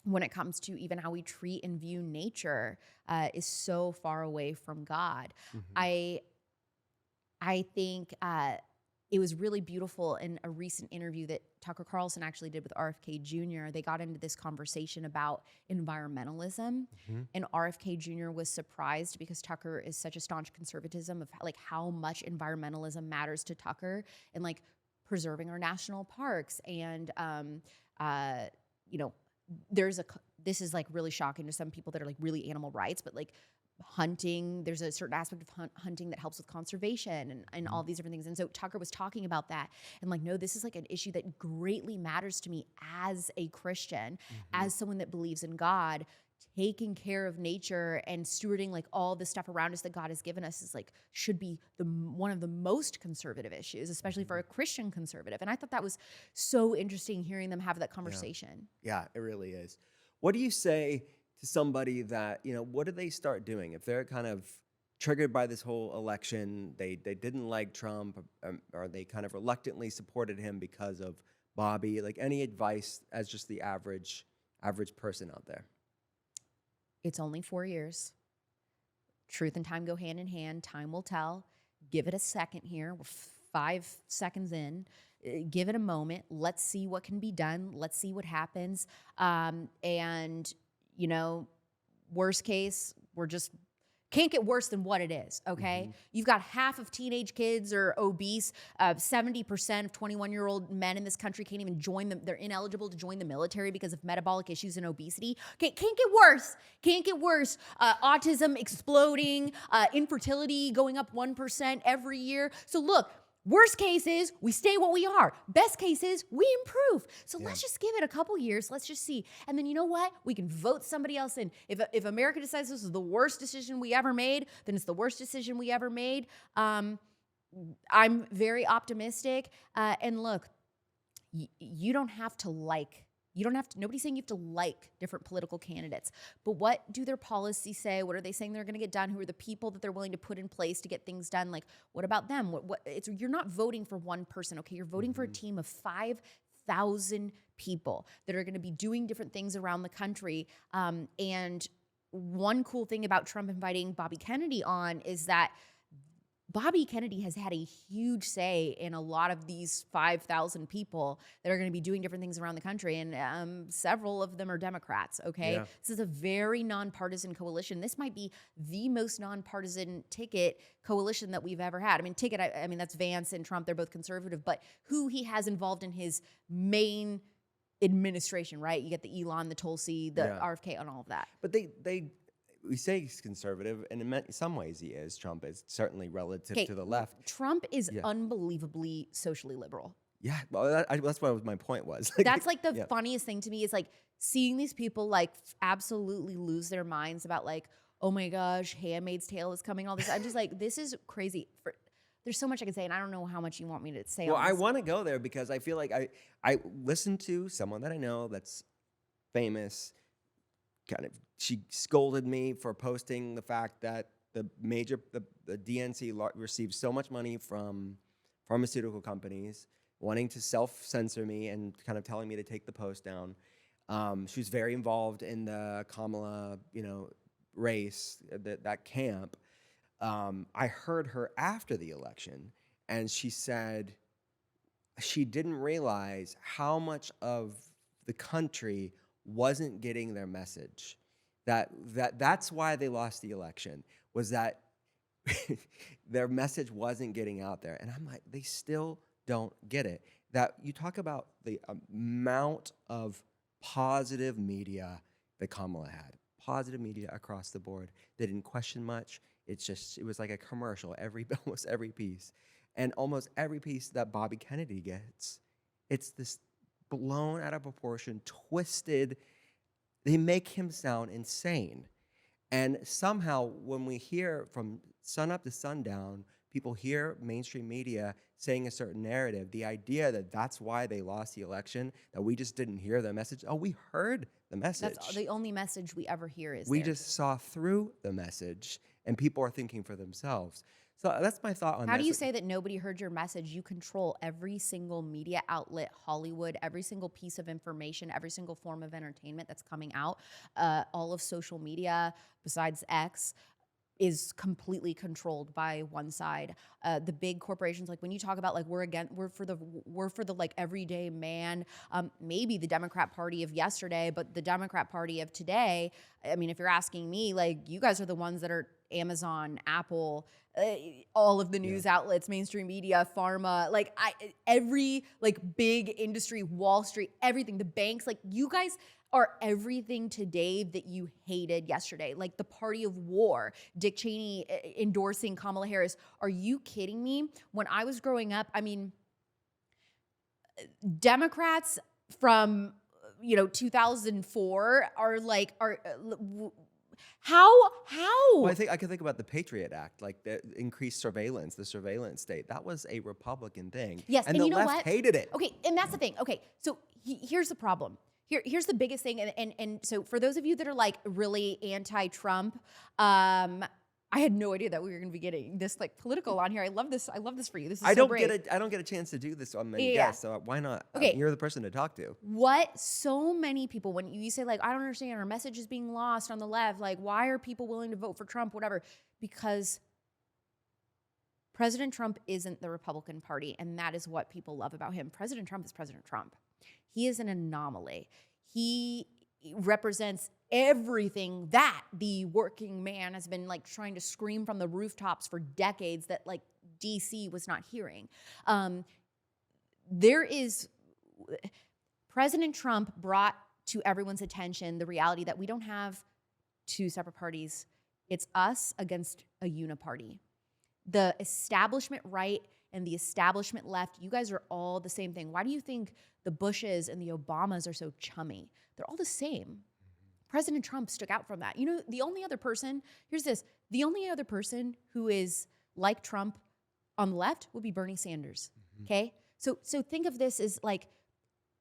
when it comes to even how we treat and view nature is so far away from God. I think it was really beautiful in a recent interview that Tucker Carlson actually did with RFK Jr. They got into this conversation about environmentalism, and RFK Jr. was surprised because Tucker is such a staunch conservatism of like how much environmentalism matters to Tucker and like preserving our national parks. And this is like really shocking to some people that are like really animal rights, but like hunting, there's a certain aspect of hunting that helps with conservation and all these different things. And so Tucker was talking about that and like, no, this is like an issue that greatly matters to me as a Christian, as someone that believes in God. Taking care of nature and stewarding like all the stuff around us that God has given us is like should be one of the most conservative issues, especially for a Christian conservative. And I thought that was so interesting hearing them have that conversation. Yeah, it really is. What do you say to somebody that, what do they start doing if they're kind of triggered by this whole election? They didn't like Trump, or they kind of reluctantly supported him because of Bobby. Like, any advice as just the average person out there? It's only 4 years. Truth and time go hand in hand. Time will tell. Give it a second here. We're 5 seconds in. Give it a moment. Let's see what can be done. Let's see what happens. And worst case, we're just Can't get worse than what it is, okay? You've got half of teenage kids are obese. 70% of 21-year-old men in this country can't even join them. They're ineligible to join the military because of metabolic issues and obesity. Okay, can't get worse. Can't get worse. Autism exploding. Infertility going up 1% every year. So look, worst case is we stay what we are. Best case is we improve. So let's just give it a couple years. Let's just see. And then you know what? We can vote somebody else in. If America decides this is the worst decision we ever made, then it's the worst decision we ever made. I'm very optimistic. And look, you don't have to like. You don't have to, nobody's saying you have to like different political candidates, but what do their policies say? What are they saying they're going to get done? Who are the people that they're willing to put in place to get things done? Like, what about them? You're not voting for one person, okay? You're voting for a team of 5,000 people that are going to be doing different things around the country. And one cool thing about Trump inviting Bobby Kennedy on is that Bobby Kennedy has had a huge say in a lot of these 5,000 people that are going to be doing different things around the country. And several of them are Democrats, okay? Yeah. This is a very nonpartisan coalition. This might be the most nonpartisan ticket coalition that we've ever had. I mean, that's Vance and Trump. They're both conservative. But who he has involved in his main administration, right? You get the Elon, the Tulsi, the RFK, and all of that. But we say he's conservative, and in some ways he is. Trump is certainly relative to the left. Trump is unbelievably socially liberal. Yeah, well, that's what my point was. That's like the funniest thing to me is like seeing these people like absolutely lose their minds about like, oh my gosh, Handmaid's Tale is coming, all this. I'm just like, this is crazy. There's so much I can say, and I don't know how much you want me to say. Well, I want to go there because I feel like I listened to someone that I know that's famous. She scolded me for posting the fact that the DNC received so much money from pharmaceutical companies wanting to self-censor me and kind of telling me to take the post down. She was very involved in the Kamala, race, that camp. I heard her after the election, and she said she didn't realize how much of the country wasn't getting their message. That's why they lost the election, was that their message wasn't getting out there. And I'm like, they still don't get it. That you talk about the amount of positive media that Kamala had, positive media across the board. They didn't question much. It was like a commercial, almost every piece. And almost every piece that Bobby Kennedy gets, it's this blown out of proportion, twisted. They make him sound insane. And somehow when we hear from sun up to sundown, people hear mainstream media saying a certain narrative, the idea that that's why they lost the election, that we just didn't hear the message. Oh, we heard the message. That's the only message we ever hear is we just saw through the message, and people are thinking for themselves. So that's my thought on that. How do you say that nobody heard your message? You control every single media outlet, Hollywood, every single piece of information, every single form of entertainment that's coming out. All of social media, besides X, is completely controlled by one side. The big corporations, like when you talk about like we're for the like everyday man, maybe the Democrat Party of yesterday, but the Democrat Party of today, I mean, if you're asking me, like you guys are the ones that are Amazon, Apple, all of the news outlets, mainstream media, pharma, like every like big industry, Wall Street, everything, the banks, like you guys are everything today that you hated yesterday, like the party of war, Dick Cheney endorsing Kamala Harris. Are you kidding me? When I was growing up, I mean, Democrats from 2004 are how? Well, I think I can think about the Patriot Act, like the increased surveillance, the surveillance state. That was a Republican thing. Yes, and the left hated it. Okay, and that's the thing. Okay, so here's the problem. Here's the biggest thing, and so for those of you that are like really anti-Trump, I had no idea that we were going to be getting this like political on here. I love this for you. This is I don't get a chance to do this on many guests, so why not? Okay. You're the person to talk to. What so many people, when you say like, I don't understand, our message is being lost on the left, like why are people willing to vote for Trump, whatever? Because President Trump isn't the Republican Party, and that is what people love about him. President Trump is President Trump. He is an anomaly. He represents everything that the working man has been like trying to scream from the rooftops for decades that like DC was not hearing. There is President Trump brought to everyone's attention the reality that we don't have two separate parties. It's us against a uniparty. The establishment right and the establishment left, you guys are all the same thing. Why do you think the Bushes and the Obamas are so chummy? They're all the same. President Trump stuck out from that. You know, the only other person, the only other person who is like Trump on the left would be Bernie Sanders, okay? So think of this as like,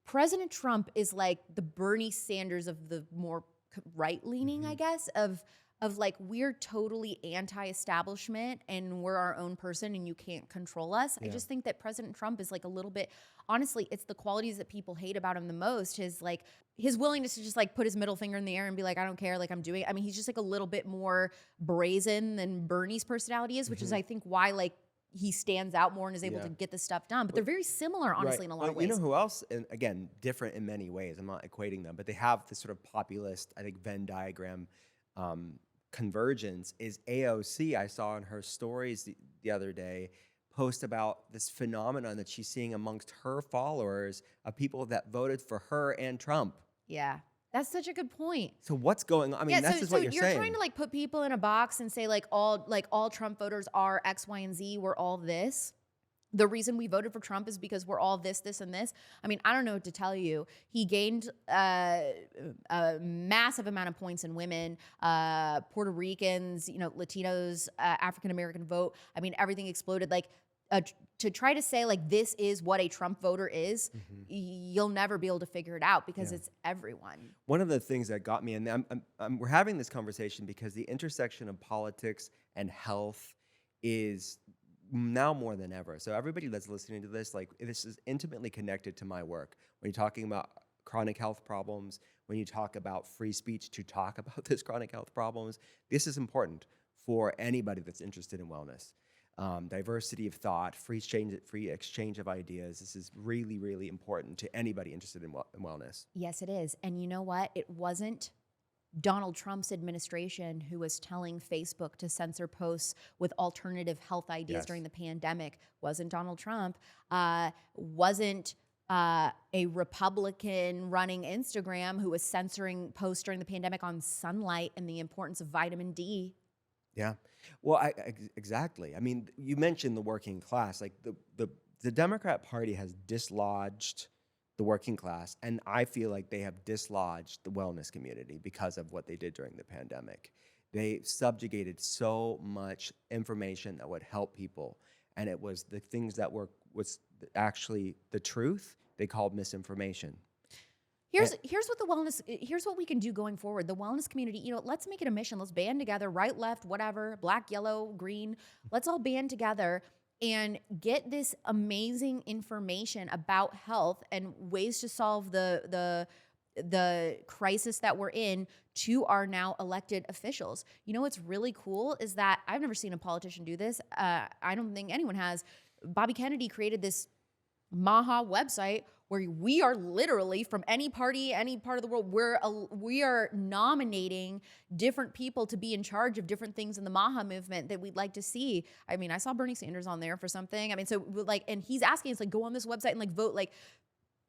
President Trump is like the Bernie Sanders of the more right-leaning, I guess, of like, we're totally anti-establishment and we're our own person and you can't control us. I just think that President Trump is like a little bit, honestly, it's the qualities that people hate about him the most. His willingness to just like put his middle finger in the air and be like, I don't care, like I'm doing it. I mean, he's just like a little bit more brazen than Bernie's personality is, which is I think why like he stands out more and is able to get this stuff done. But they're very similar, honestly, in a lot of ways. You know who else, and again, different in many ways, I'm not equating them, but they have this sort of populist, I think, Venn diagram convergence is AOC. I saw in her stories the other day post about this phenomenon that she's seeing amongst her followers of people that voted for her and Trump. Yeah. That's such a good point. So what's going on? I mean, that's just what you're saying. You're trying to like put people in a box and say like all Trump voters are X, Y, and Z. We're all this. The reason we voted for Trump is because we're all this, this, and this. I mean, I don't know what to tell you. He gained a massive amount of points in women, Puerto Ricans, Latinos, African-American vote. I mean, everything exploded. Like, to try to say like this is what a Trump voter is, you'll never be able to figure it out because it's everyone. One of the things that got me, and we're having this conversation because the intersection of politics and health is now more than ever. So everybody that's listening to this, like this is intimately connected to my work. When you're talking about chronic health problems, when you talk about free speech to talk about this chronic health problems, this is important for anybody that's interested in wellness. Diversity of thought, free exchange of ideas. This is really, really important to anybody interested in wellness. Yes, it is. And you know what? It wasn't Donald Trump's administration who was telling Facebook to censor posts with alternative health ideas during the pandemic. Wasn't Donald Trump. Wasn't a Republican running Instagram who was censoring posts during the pandemic on sunlight and the importance of vitamin D. Yeah. Well, exactly. I mean, you mentioned the working class. Like the Democrat Party has dislodged the working class, and I feel like they have dislodged the wellness community because of what they did during the pandemic. They subjugated so much information that would help people, and it was the things that was actually the truth they called misinformation. Here's what we can do going forward. The wellness community, let's make it a mission. Let's band together, right, left, whatever, black, yellow, green. Let's all band together and get this amazing information about health and ways to solve the crisis that we're in to our now elected officials. You know what's really cool is that I've never seen a politician do this. I don't think anyone has. Bobby Kennedy created this MAHA website where we are literally from any party, any part of the world, we are nominating different people to be in charge of different things in the MAHA movement that we'd like to see. I mean, I saw Bernie Sanders on there for something. I mean, so like, and he's asking us like, go on this website and like vote, like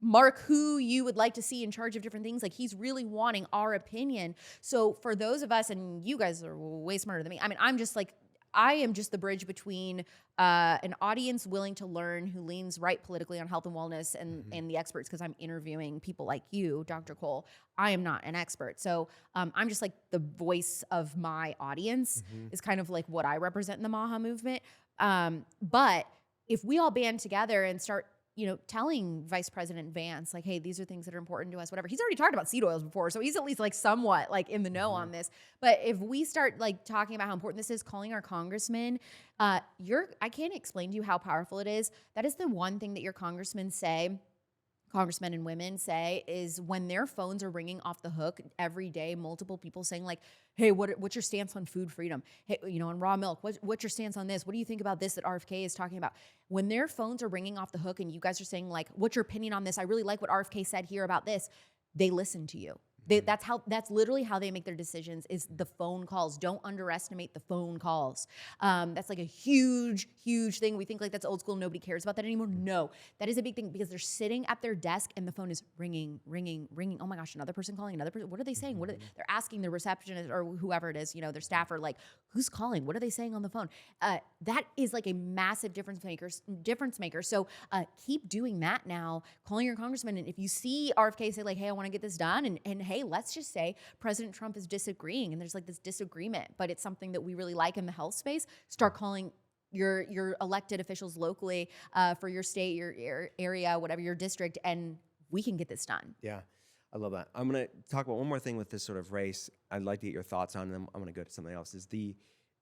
mark who you would like to see in charge of different things. Like he's really wanting our opinion. So for those of us, and you guys are way smarter than me. I mean, I am just the bridge between an audience willing to learn who leans right politically on health and wellness and the experts, because I'm interviewing people like you, Dr. Cole. I am not an expert. So I'm just like the voice of my audience is kind of like what I represent in the MAHA movement. But if we all band together and start telling Vice President Vance, like, hey, these are things that are important to us, whatever. He's already talked about seed oils before, so he's at least like somewhat like in the know on this. But if we start like talking about how important this is, calling our congressmen, I can't explain to you how powerful it is. That is the one thing that your congressmen and women say, is when their phones are ringing off the hook every day, multiple people saying like, hey, what's your stance on food freedom? Hey, on raw milk, what's your stance on this? What do you think about this that RFK is talking about? When their phones are ringing off the hook and you guys are saying like, what's your opinion on this? I really like what RFK said here about this. They listen to you. That's literally how they make their decisions, is the phone calls. Don't underestimate the phone calls. That's like a huge, huge thing. We think like that's old school. Nobody cares about that anymore. No, that is a big thing, because they're sitting at their desk and the phone is ringing, ringing, ringing. Oh my gosh, another person calling, another person. What are they saying? They're asking the receptionist or whoever it is, their staffer, like, who's calling? What are they saying on the phone? That is like a massive difference maker. So keep doing that now. Calling your congressman, and if you see RFK say like, hey, I want to get this done, and hey, let's just say President Trump is disagreeing and there's like this disagreement, but it's something that we really like in the health space, start calling your elected officials locally for your state, your area, whatever, your district, and we can get this done. Yeah, I love that. I'm going to talk about one more thing with this sort of race. I'd like to get your thoughts on, and then I'm going to go to something else, is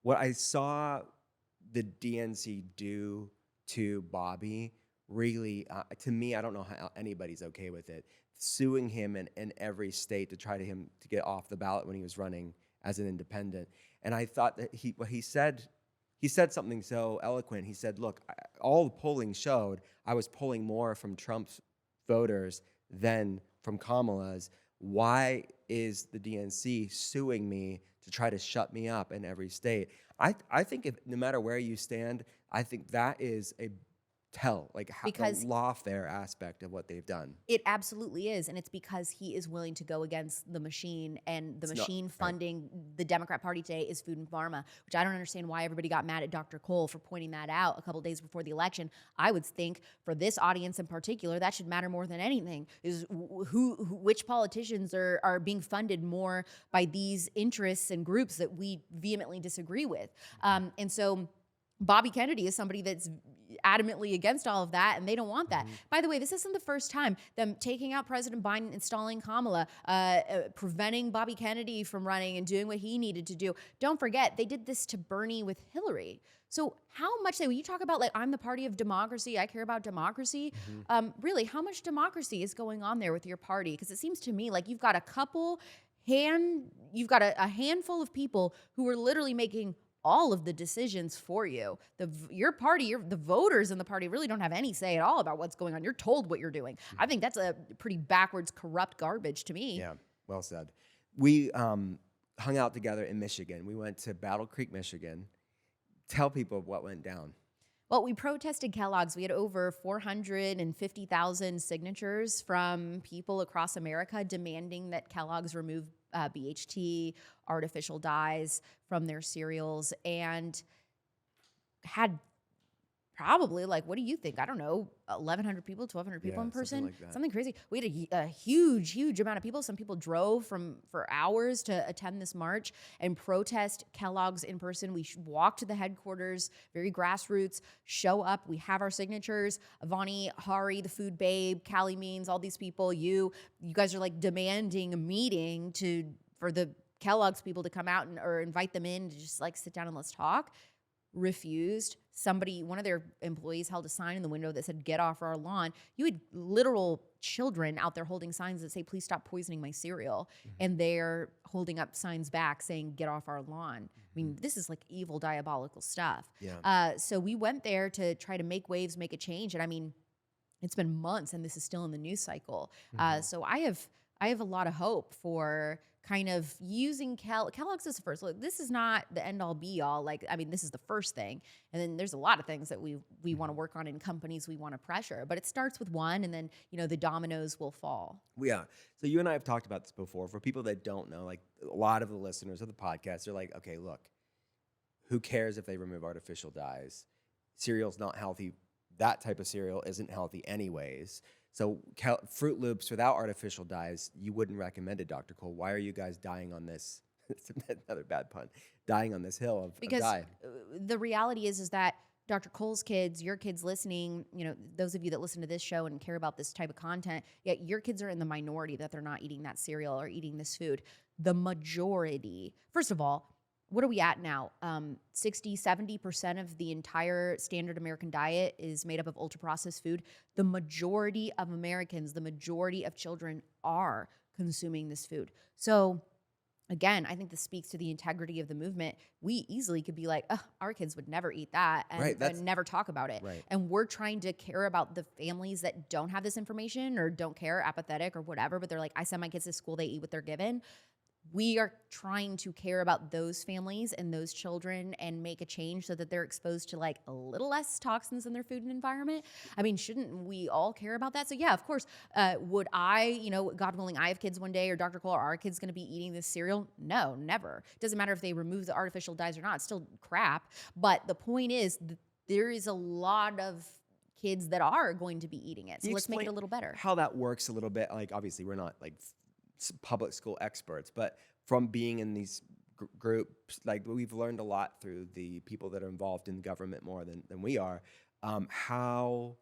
what I saw the DNC do to Bobby really, to me, I don't know how anybody's okay with it, suing him in every state to try to get off the ballot when he was running as an independent. And I thought that he said something so eloquent. He said, look, all the polling showed I was polling more from Trump's voters than from Kamala's. Why is the DNC suing me to try to shut me up in every state? I think no matter where you stand, I think that is a the lawfare aspect of what they've done. It absolutely is, and it's because he is willing to go against the machine, and the machine funding the Democrat Party today is Food and Pharma, which I don't understand why everybody got mad at Dr. Cole for pointing that out a couple days before the election. I would think for this audience in particular, that should matter more than anything, is which politicians are being funded more by these interests and groups that we vehemently disagree with. And so Bobby Kennedy is somebody that's adamantly against all of that, and they don't want that. By the way, this isn't the first time them taking out President Biden, installing Kamala, preventing Bobby Kennedy from running and doing what he needed to do. Don't forget, they did this to Bernie with Hillary. So how much, when you talk about like, I'm the party of democracy, I care about democracy, really, how much democracy is going on there with your party? Because it seems to me like you've got a handful of people who are literally making all of the decisions for you. Your party, the voters in the party really don't have any say at all about what's going on. You're told what you're doing. I think that's a pretty backwards, corrupt garbage to me. Yeah, well said. We hung out together in Michigan. We went to Battle Creek, Michigan. Tell people what went down. Well, we protested Kellogg's. We had over 450,000 signatures from people across America demanding that Kellogg's remove BHT, artificial dyes from their cereals, and had probably, like, what do you think? I don't know, 1,100 people, 1,200 people in person? Something like that. Something crazy. We had a huge, huge amount of people. Some people drove for hours to attend this march and protest Kellogg's in person. We walked to the headquarters, very grassroots, show up. We have our signatures. Avani, Hari, the food babe, Callie Means, all these people, you guys are like demanding a meeting for the Kellogg's people to come out or invite them in to just like sit down and let's talk. Refused. One of their employees held a sign in the window that said, "Get off our lawn." You had literal children out there holding signs that say, "Please stop poisoning my cereal." And they're holding up signs back saying, "Get off our lawn." I mean, this is like evil, diabolical stuff. Yeah. So we went there to try to make waves, make a change. And I mean, it's been months and this is still in the news cycle. So I have a lot of hope for kind of using Kellogg's as the first. Look, this is not the end all be all. Like, I mean, this is the first thing. And then there's a lot of things that we want to work on in companies we want to pressure. But it starts with one, and then, the dominoes will fall. Yeah. So you and I have talked about this before. For people that don't know, like a lot of the listeners of the podcast are like, okay, look, who cares if they remove artificial dyes? Cereal's not healthy. That type of cereal isn't healthy anyways. So Fruit Loops without artificial dyes, you wouldn't recommend it, Dr. Cole. Why are you guys dying on this? Another bad pun. Dying on this hill of dye. The reality is that Dr. Cole's kids, your kids listening, those of you that listen to this show and care about this type of content, yet your kids are in the minority that they're not eating that cereal or eating this food. The majority, first of all, what are we at now? 60, 70% of the entire standard American diet is made up of ultra-processed food. The majority of Americans, the majority of children are consuming this food. So again, I think this speaks to the integrity of the movement. We easily could be like, oh, our kids would never eat that and never talk about it. Right. And we're trying to care about the families that don't have this information or don't care, apathetic or whatever, but they're like, I send my kids to school, they eat what they're given. We are trying to care about those families and those children and make a change so that they're exposed to like a little less toxins in their food and environment. I mean, shouldn't we all care about that? So yeah, of course, would I, God willing, I have kids one day, or Dr. Cole, are our kids going to be eating this cereal? No, never. Doesn't matter if they remove the artificial dyes or not, it's still crap. But the point is, there is a lot of kids that are going to be eating it. So let's make it a little better. How that works a little bit. Like, obviously we're not like public school experts, but from being in these groups, like we've learned a lot through the people that are involved in government more than we are, how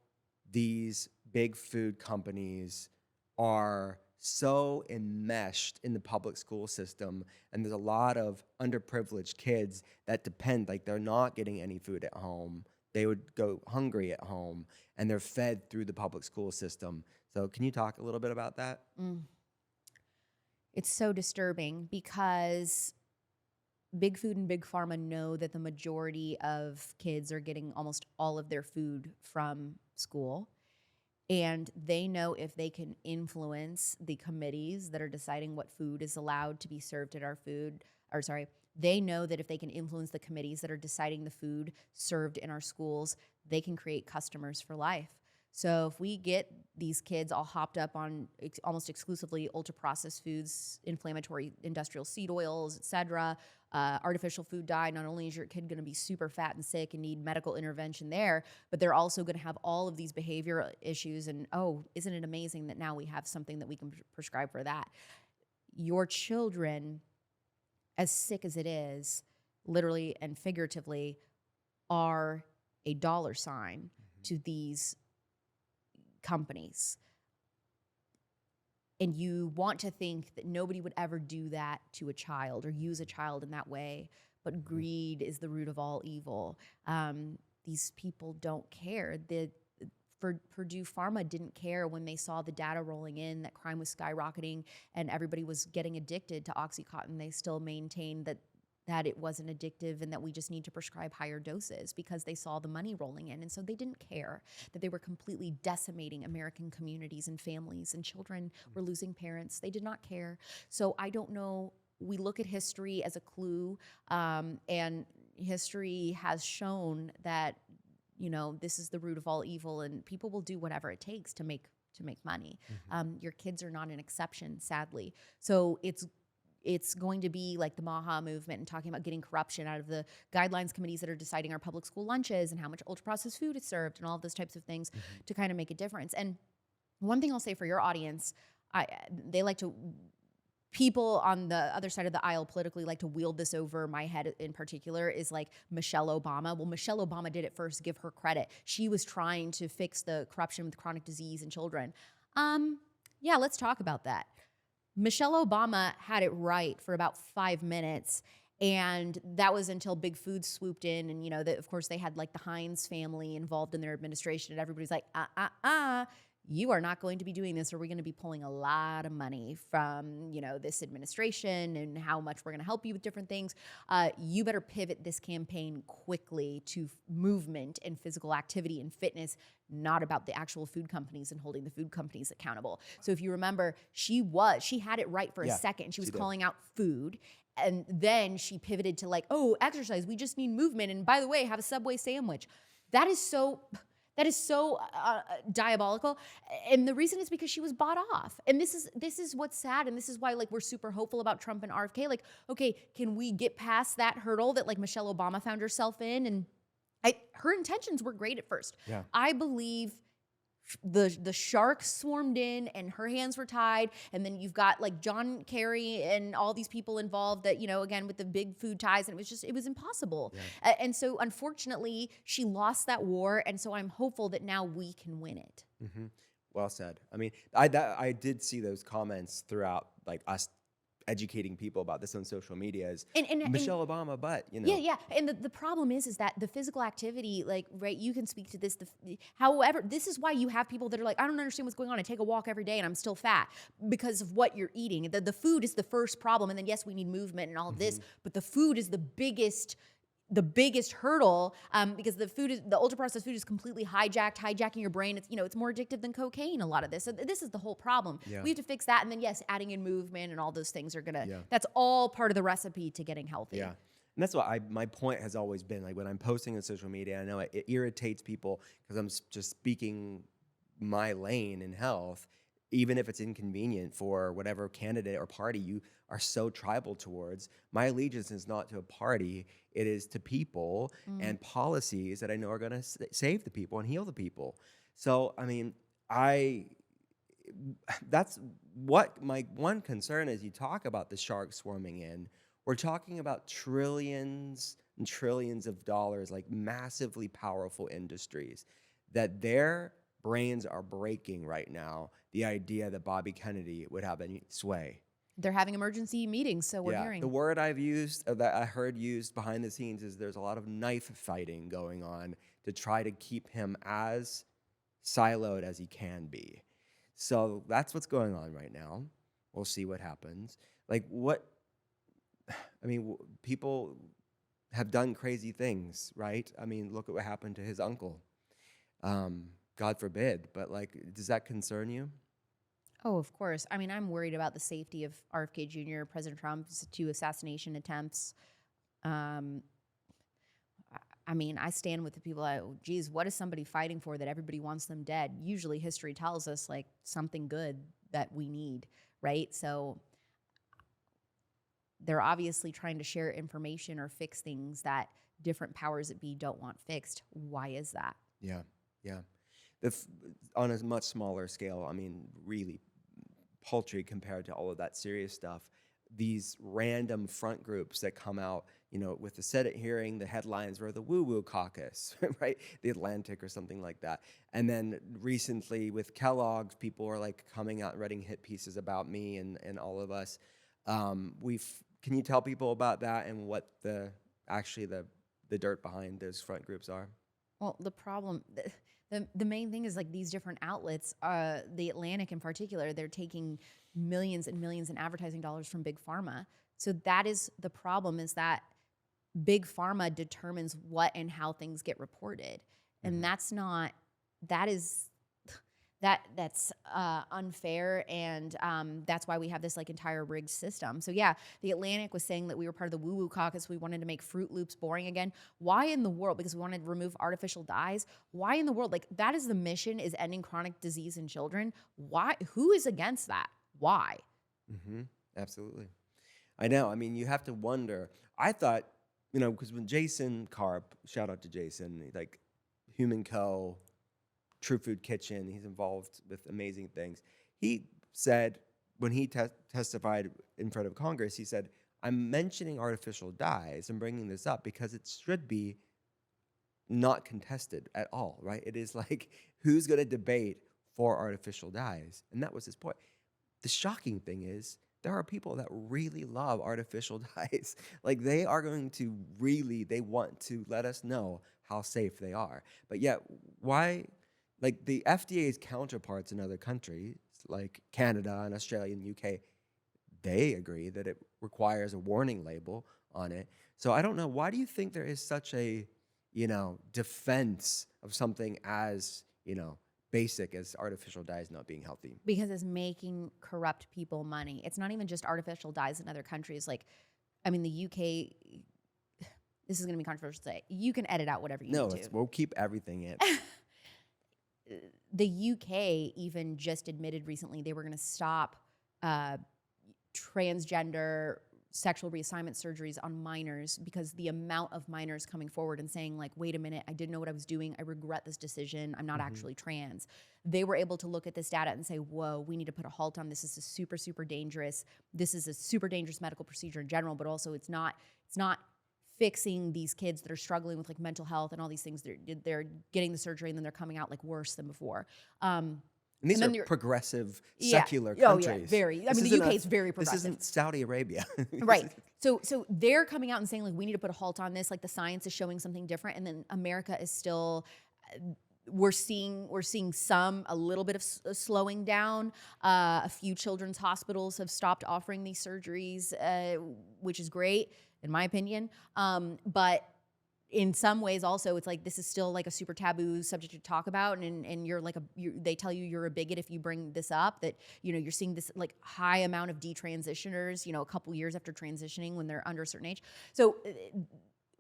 these big food companies are so enmeshed in the public school system, and there's a lot of underprivileged kids that depend, like they're not getting any food at home. They would go hungry at home, and they're fed through the public school system. So can you talk a little bit about that? It's so disturbing because big food and big pharma know that the majority of kids are getting almost all of their food from school. And they know if they can influence the committees that are deciding what food is allowed to be served at our they know that if they can influence the committees that are deciding the food served in our schools, they can create customers for life. So if we get these kids all hopped up on almost exclusively ultra-processed foods, inflammatory industrial seed oils, et cetera, artificial food dye, not only is your kid going to be super fat and sick and need medical intervention there, but they're also going to have all of these behavioral issues. And isn't it amazing that now we have something that we can prescribe for that? Your children, as sick as it is, literally and figuratively, are a dollar sign to these companies. And you want to think that nobody would ever do that to a child or use a child in that way, but greed is the root of all evil. These people don't care. Purdue Pharma didn't care when they saw the data rolling in that crime was skyrocketing and everybody was getting addicted to OxyContin. They still maintained that it wasn't addictive and that we just need to prescribe higher doses because they saw the money rolling in. And so they didn't care that they were completely decimating American communities and families, and children were losing parents. They did not care. So I don't know. We look at history as a clue, and history has shown that, this is the root of all evil, and people will do whatever it takes to make money. Your kids are not an exception, sadly. So it's going to be like the MAHA movement and talking about getting corruption out of the guidelines committees that are deciding our public school lunches and how much ultra-processed food is served and all of those types of things to kind of make a difference. And one thing I'll say for your audience, people on the other side of the aisle politically like to wield this over my head in particular, is like Michelle Obama. Well, Michelle Obama did it first. Give her credit. She was trying to fix the corruption with chronic disease in children. Yeah, let's talk about that. Michelle Obama had it right for about 5 minutes, and that was until Big Food swooped in, and of course they had like the Heinz family involved in their administration, and everybody's like, you are not going to be doing this, or we're going to be pulling a lot of money from this administration and how much we're going to help you with different things. You better pivot this campaign quickly to movement and physical activity and fitness, not about the actual food companies and holding the food companies accountable. So if you remember, she had it right for a second. She was calling out food. And then she pivoted to exercise. We just need movement. And by the way, have a Subway sandwich. That is so diabolical. And the reason is because she was bought off. And this is what's sad. And this is why we're super hopeful about Trump and RFK. Okay, can we get past that hurdle that Michelle Obama found herself in? And her intentions were great at first. Yeah. I believe the sharks swarmed in and her hands were tied, and then you've got John Kerry and all these people involved that again with the big food ties, and it was impossible. Yeah. And so unfortunately she lost that war, and so I'm hopeful that now we can win it. Well said. I mean, I did see those comments throughout us educating people about this on social media is And Michelle Obama, but yeah. And the problem is that the physical activity, like, right, you can speak to this. However, this is why you have people that are like, I don't understand what's going on. I take a walk every day and I'm still fat because of what you're eating. The food is the first problem. And then, yes, we need movement and all of this, but the food is the biggest hurdle, because the ultra processed food is completely hijacking your brain. It's more addictive than cocaine, a lot of this. So this is the whole problem. Yeah. We have to fix that. And then, yes, adding in movement and all those things are Yeah. that's all part of the recipe to getting healthy. Yeah. And that's what my point has always been. Like when I'm posting on social media, I know it irritates people because I'm just speaking my lane in health, even if it's inconvenient for whatever candidate or party you are so tribal towards. My allegiance is not to a party. It is to people and policies that I know are going to save the people and heal the people. So, I mean, that's what my one concern is. You talk about the sharks swarming in. We're talking about trillions and trillions of dollars, like massively powerful industries, that their brains are breaking right now. The idea that Bobby Kennedy would have any sway. They're having emergency meetings, so we're hearing. The word I've used, that I heard used behind the scenes, is there's a lot of knife fighting going on to try to keep him as siloed as he can be. So that's what's going on right now. We'll see what happens. People have done crazy things, right? I mean, look at what happened to his uncle. God forbid, but does that concern you? Oh, of course. I mean, I'm worried about the safety of RFK Jr., President Trump's 2 assassination attempts. I mean, I stand with the people that, geez, what is somebody fighting for that everybody wants them dead? Usually history tells us something good that we need, right? So they're obviously trying to share information or fix things that different powers that be don't want fixed. Why is that? Yeah. On a much smaller scale, I mean, really paltry compared to all of that serious stuff, these random front groups that come out, with the Senate hearing, the headlines were the woo-woo caucus, right? The Atlantic or something like that. And then recently with Kellogg's, people are coming out and writing hit pieces about me and all of us. Can you tell people about that and what the dirt behind those front groups are? Well, the problem, the main thing is these different outlets, the Atlantic in particular, they're taking millions and millions in advertising dollars from Big Pharma. So that is the problem, is that Big Pharma determines what and how things get reported. And that's unfair, and that's why we have this entire rigged system. So yeah, the Atlantic was saying that we were part of the woo-woo caucus. We wanted to make Fruit Loops boring again. Why in the world? Because we wanted to remove artificial dyes. Why in the world? That is the mission, is ending chronic disease in children. Why? Who is against that? Why? Absolutely. I know. I mean, you have to wonder. I thought, because when Jason Karp, shout out to Jason, Human Co., True Food Kitchen, he's involved with amazing things. He said, when he testified in front of Congress, he said, I'm mentioning artificial dyes and bringing this up because it should be not contested at all, right? It is who's going to debate for artificial dyes? And that was his point. The shocking thing is, there are people that really love artificial dyes. They are going to they want to let us know how safe they are. But yet, why? The FDA's counterparts in other countries, like Canada and Australia and UK, they agree that it requires a warning label on it. So I don't know. Why do you think there is such a, defense of something as, basic as artificial dyes not being healthy? Because it's making corrupt people money. It's not even just artificial dyes in other countries. The UK, this is going to be controversial to say. You can edit out whatever you need to. We'll keep everything in. The UK even just admitted recently they were going to stop transgender sexual reassignment surgeries on minors because the amount of minors coming forward and saying wait a minute, I didn't know what I was doing. I regret this decision. I'm not actually trans. They were able to look at this data and say, whoa, we need to put a halt on this. This is super, super dangerous. This is a super dangerous medical procedure in general, but also it's not fixing these kids that are struggling with mental health and all these things. They're getting the surgery and then they're coming out worse than before. And And these then are you're- progressive, Yeah. secular Oh, countries. yeah, very. I This mean, the isn't UK a- is very This progressive. isn't Saudi Arabia. Right. So they're coming out and saying like we need to put a halt on this. Like the science is showing something different, and then America is still. We're seeing a little bit of slowing down. A few children's hospitals have stopped offering these surgeries, which is great in my opinion. But in some ways also it's like this is still like a super taboo subject to talk about, and you're like they tell you you're a bigot if you bring this up, that you're seeing this like high amount of detransitioners a couple years after transitioning when they're under a certain age. So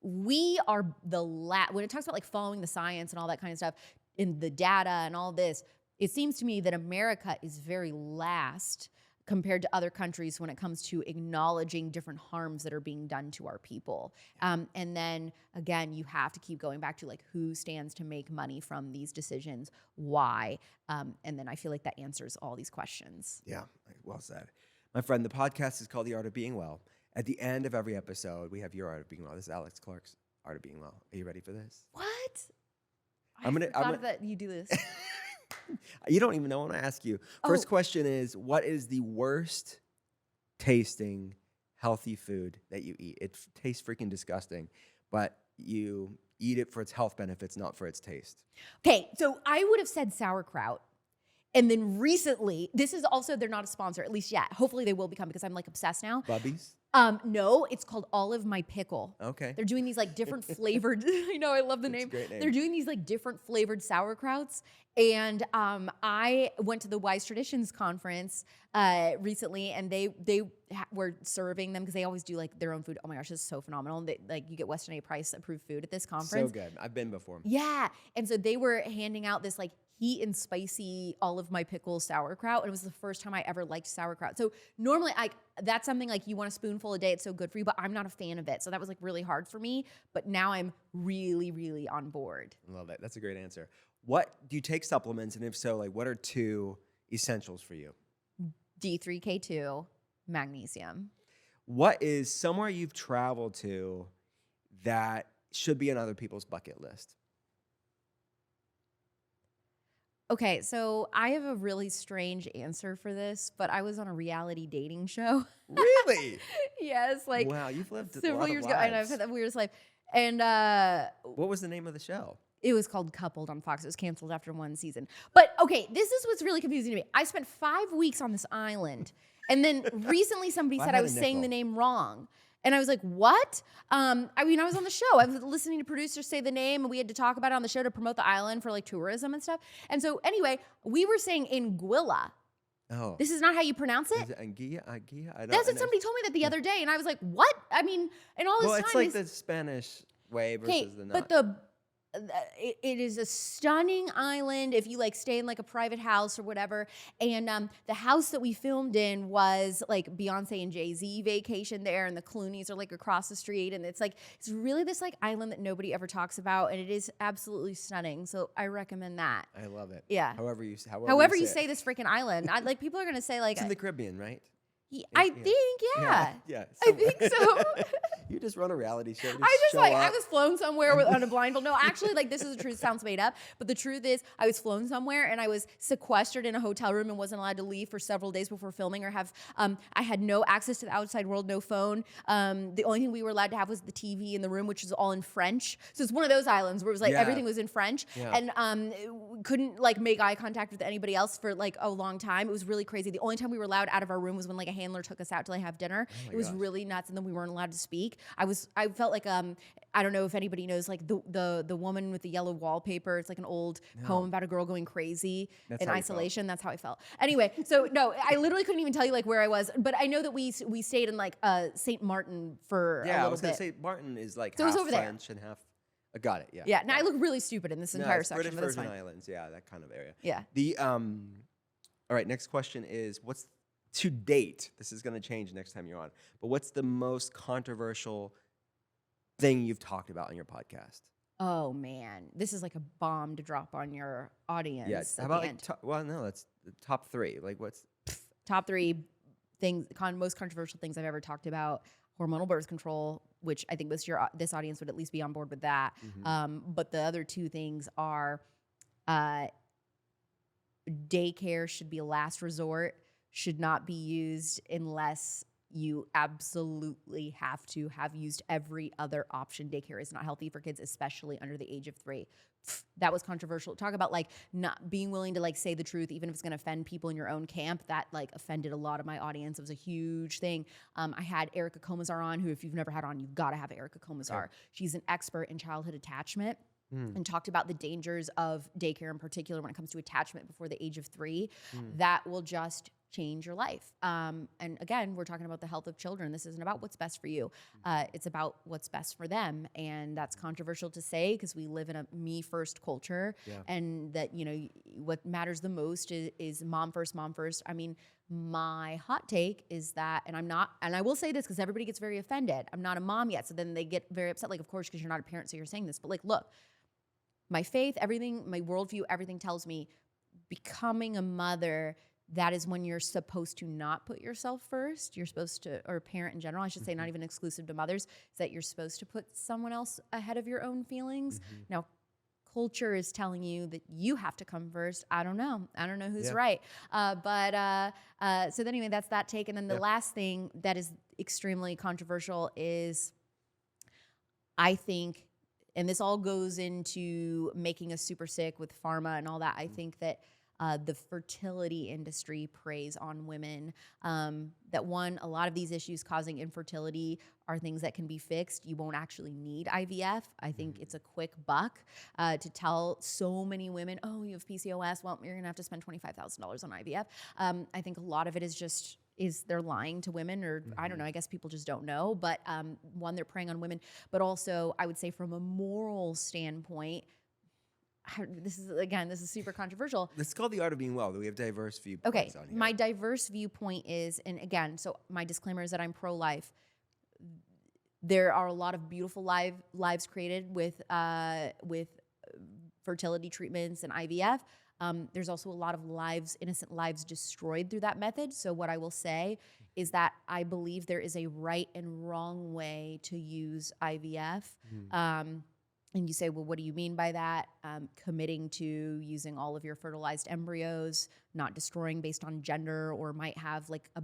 we are when it talks about like following the science and all that kind of stuff in the data and all this, it seems to me that America is very last compared to other countries when it comes to acknowledging different harms that are being done to our people. And then again, you have to keep going back to like who stands to make money from these decisions, why, and then I feel like that answers all these questions. Yeah, well said. My friend, the podcast is called The Art of Being Well. At the end of every episode, we have your Art of Being Well. This is Alex Clark's Art of Being Well. Are you ready for this? What? I'm gonna- that you do this. You don't even know when I ask you. First question is, what is the worst tasting healthy food that you eat? It tastes freaking disgusting, but you eat it for its health benefits, not for its taste. Okay, so I would have said sauerkraut. And then recently, this is also, they're not a sponsor, at least yet. Hopefully they will become because I'm like obsessed now. Bubbies? No, it's called Olive My Pickle. Okay. They're doing these like different flavored, I know, I love the name. a great name. They're doing these like different flavored sauerkrauts. And I went to the Wise Traditions conference recently, and they were serving them because they always do like their own food. Oh my gosh, this is so phenomenal. They, like you get Weston A. Price approved food at this conference. So good. I've been before. Yeah. And so they were handing out this like heat and spicy Olive My Pickle sauerkraut. And it was the first time I ever liked sauerkraut. So normally that's something like you want a spoonful a day. It's so good for you, but I'm not a fan of it. So that was like really hard for me. But now I'm really, really on board. Love it. That's a great answer. What do you take supplements? And if so, like what are 2 essentials for you? D3K2, magnesium. What is somewhere you've traveled to that should be on other people's bucket list? Okay, so I have a really strange answer for this, but I was on a reality dating show. Really? Yes, like wow, you've lived several a lot years of ago. I know I've lives. had that weirdest life. And What was the name of the show? it was called Coupled on Fox. It was canceled after 1 season. But okay, this is what's really confusing to me. I spent 5 weeks on this island, and then recently somebody Well, said I I had was a saying the nickel. name wrong. And I was like, what? I mean, I was on the show. I was listening to producers say the name, and we had to talk about it on the show to promote the island for like tourism and stuff. And so anyway, we were saying Anguilla. Oh. This is not how you pronounce Is it? it Anguilla? Anguilla? I don't That's I what know. somebody told me that the other day, and I was like, what? I mean, and all this Well, time it's like they the Spanish way versus okay, the not. but it is a stunning island if you like stay in like a private house or whatever. And the house that we filmed in was like Beyonce and Jay-Z vacation there, and the Clooney's are like across the street, and it's really this like island that nobody ever talks about, and it is absolutely stunning. So I recommend that. I love it. Yeah. However you However you say this freaking island, like people are gonna say like It's in the Caribbean, right? I yeah. think yeah. Yeah. I think so. You just run a reality show. I was flown somewhere on a blindfold. No, actually, like this is the truth. Sounds made up, but the truth is, I was flown somewhere and I was sequestered in a hotel room and wasn't allowed to leave for several days before filming or have. I had no access to the outside world, no phone. The only thing we were allowed to have was the TV in the room, which was all in French. So it's one of those islands where it was like Yeah. everything was in French, Yeah. and couldn't like make eye contact with anybody else for like a long time. It was really crazy. The only time we were allowed out of our room was when like a handler took us out to like have dinner. my It was gosh. really nuts, and then we weren't allowed to speak. I felt like I don't know if anybody knows like the woman with the yellow wallpaper. It's like an old poem about a girl going crazy That's in how you felt. isolation. That's how I felt. Anyway, so no, I literally couldn't even tell you like where I was, but I know that we stayed in like St. Martin for a Yeah, I little was gonna bit. say Martin is like So it was half over there. French and half. Got it. Yeah. Yeah, now I look really stupid in this No, entire it's section, British but that's Virgin fine. Islands. Yeah, that kind of area. Yeah. The All right. Next question is what's to date? This is gonna change next time you're on. But what's the most controversial thing you've talked about on your podcast? Oh man, this is like a bomb to drop on your audience. Yeah. at How the about like end. well, no, that's the top 3. Like what's Top 3 things, most controversial things I've ever talked about: hormonal birth control, which I think this audience would at least be on board with that. Mm-hmm. But the other 2 things are daycare should be a last resort, should not be used unless you absolutely have to have used every other option. Daycare is not healthy for kids, especially under the age of 3. That was controversial. Talk about like not being willing to like say the truth, even if it's going to offend people in your own camp. That like offended a lot of my audience. It was a huge thing. I had Erica Comazar on, who if you've never had on, you've got to have Erica Comazar. Okay. She's an expert in childhood attachment. And talked about the dangers of daycare in particular when it comes to attachment before the age of 3. That will just change your life. And again, we're talking about the health of children. This isn't about what's best for you. It's about what's best for them. And that's controversial to say because we live in a me first culture, and that, you know, what matters the most is mom first, mom first. I mean, my hot take is that, and I will say this because everybody gets very offended. I'm not a mom yet. So then they get very upset. Like, of course, because you're not a parent, so you're saying this, but like, look, my faith, everything, my worldview, everything tells me becoming a mother, that is when you're supposed to not put yourself first. You're supposed to, or a parent in general, I should say, not even exclusive to mothers, is that you're supposed to put someone else ahead of your own feelings. Now, culture is telling you that you have to come first. I don't know who's right. So then anyway, that's that take. And then the last thing that is extremely controversial is, I think, and this all goes into making us super sick with pharma and all that. I think that the fertility industry preys on women. That one, a lot of these issues causing infertility are things that can be fixed. You won't actually need IVF. I think it's a quick buck to tell so many women, oh, you have PCOS. Well, you're gonna have to spend $25,000 on IVF. I think a lot of it is they're lying to women, or I don't know, I guess people just don't know. But one, they're preying on women, but also I would say from a moral standpoint, this is super controversial. It's called The Art of Being Well. We have diverse viewpoints on here. My diverse viewpoint is, and again, so my disclaimer is that I'm pro-life. There are a lot of beautiful lives created with fertility treatments and IVF. There's also a lot of innocent lives destroyed through that method. So what I will say is that I believe there is a right and wrong way to use IVF. And you say, well, what do you mean by that? Committing to using all of your fertilized embryos, not destroying based on gender, or might have like a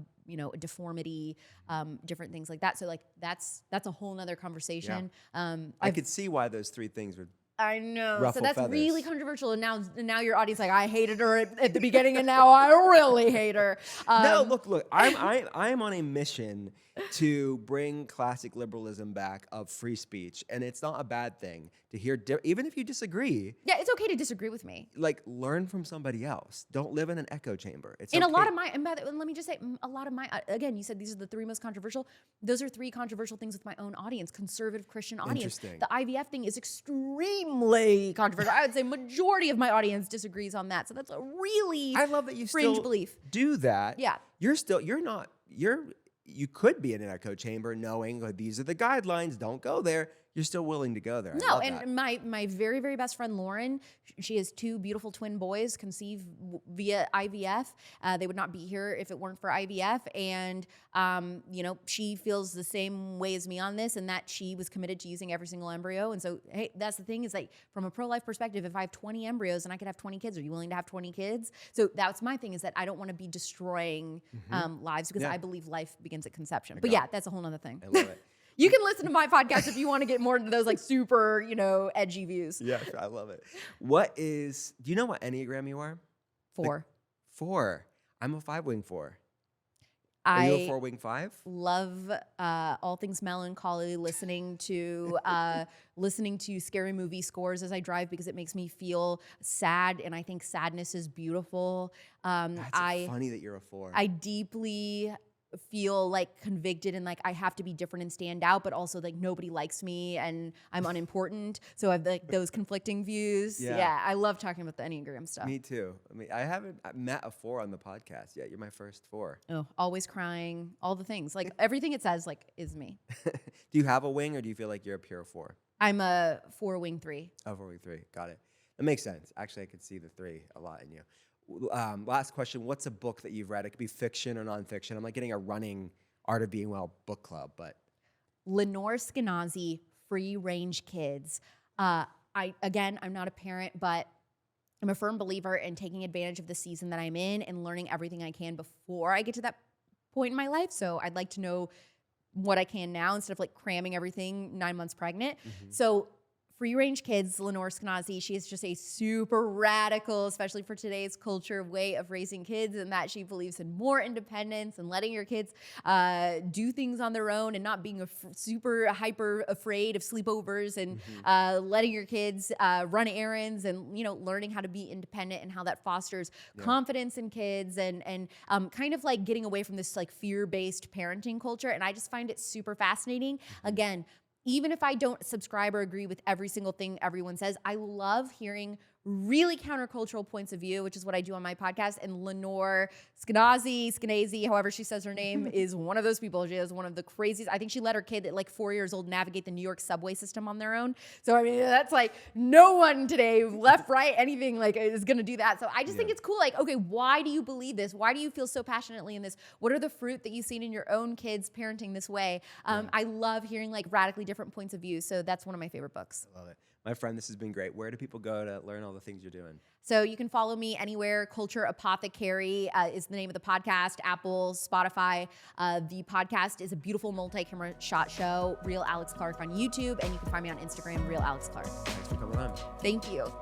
deformity, different things like that. So like that's a whole nother conversation. I could see why those 3 things would. I know. Ruffle So that's feathers. really controversial. And now your audience like, I hated her at the beginning, and now I really hate her. No, look. I'm on a mission to bring classic liberalism back of free speech, and it's not a bad thing to hear, even if you disagree. Yeah, it's okay to disagree with me. Like, learn from somebody else. Don't live in an echo chamber. It's And okay. a lot of my, and by the way, let me just say, a lot of my, again, you said these are the 3 most controversial. Those are 3 controversial things with my own audience, conservative Christian audience. Interesting. The IVF thing is extremely controversial. I would say majority of my audience disagrees on that. So that's a really I love that you fringe still belief. do that. Yeah. You could be in an echo chamber knowing like, these are the guidelines, don't go there. You're still willing to go there. No, and my very, very best friend, Lauren, she has 2 beautiful twin boys conceived via IVF. They would not be here if it weren't for IVF. And, she feels the same way as me on this, and that she was committed to using every single embryo. And so, hey, that's the thing is like, from a pro-life perspective, if I have 20 embryos and I could have 20 kids, are you willing to have 20 kids? So that's my thing, is that I don't want to be destroying lives, because I believe life begins at conception. But yeah, that's a whole nother thing. I love it. You can listen to my podcast if you want to get more into those like super, edgy views. Yeah, I love it. Do you know what Enneagram you are? 4. 4. I'm a 5-wing 4. Are I you a 4-wing 5? love all things melancholy, listening to scary movie scores as I drive, because it makes me feel sad, and I think sadness is beautiful. That's funny that you're a 4. I deeply feel like convicted, and like I have to be different and stand out, but also like nobody likes me and I'm unimportant. So I have like those conflicting views. Yeah, I love talking about the Enneagram stuff. Me too. I mean, I haven't met a 4 on the podcast yet. You're my first 4. Oh, always crying, all the things. Like everything it says like is me. Do you have a wing, or do you feel like you're a pure 4? I'm a 4-wing 3. Oh, 4-wing 3. Got it. That makes sense. Actually, I could see the 3 a lot in you. Last question. What's a book that you've read? It could be fiction or nonfiction. I'm like getting a running Art of Being Well book club, but. Lenore Skenazy, Free Range Kids. I'm not a parent, but I'm a firm believer in taking advantage of the season that I'm in and learning everything I can before I get to that point in my life. So I'd like to know what I can now instead of like cramming everything 9 months pregnant. So free range kids, Lenore Skenazy, she is just a super radical, especially for today's culture, way of raising kids, and that she believes in more independence and letting your kids do things on their own and not being super hyper afraid of sleepovers and letting your kids run errands and, you know, learning how to be independent and how that fosters confidence in kids and kind of like getting away from this like fear-based parenting culture. And I just find it super fascinating. Again, even if I don't subscribe or agree with every single thing everyone says, I love hearing really countercultural points of view, which is what I do on my podcast. And Lenore Skenazy, however she says her name, is one of those people. She is one of the craziest. I think she let her kid at like 4 years old navigate the New York subway system on their own. So, I mean, that's like no one today, left, right, anything like is going to do that. So I just think it's cool. Like, okay, why do you believe this? Why do you feel so passionately in this? What are the fruit that you've seen in your own kids parenting this way? I love hearing like radically different points of view. So that's one of my favorite books. I love it. My friend, this has been great. Where do people go to learn all the things you're doing? So you can follow me anywhere. Culture Apothecary is the name of the podcast, Apple, Spotify. The podcast is a beautiful multi-camera shot show, Real Alex Clark on YouTube, and you can find me on Instagram, Real Alex Clark. Thanks for coming on. Thank you.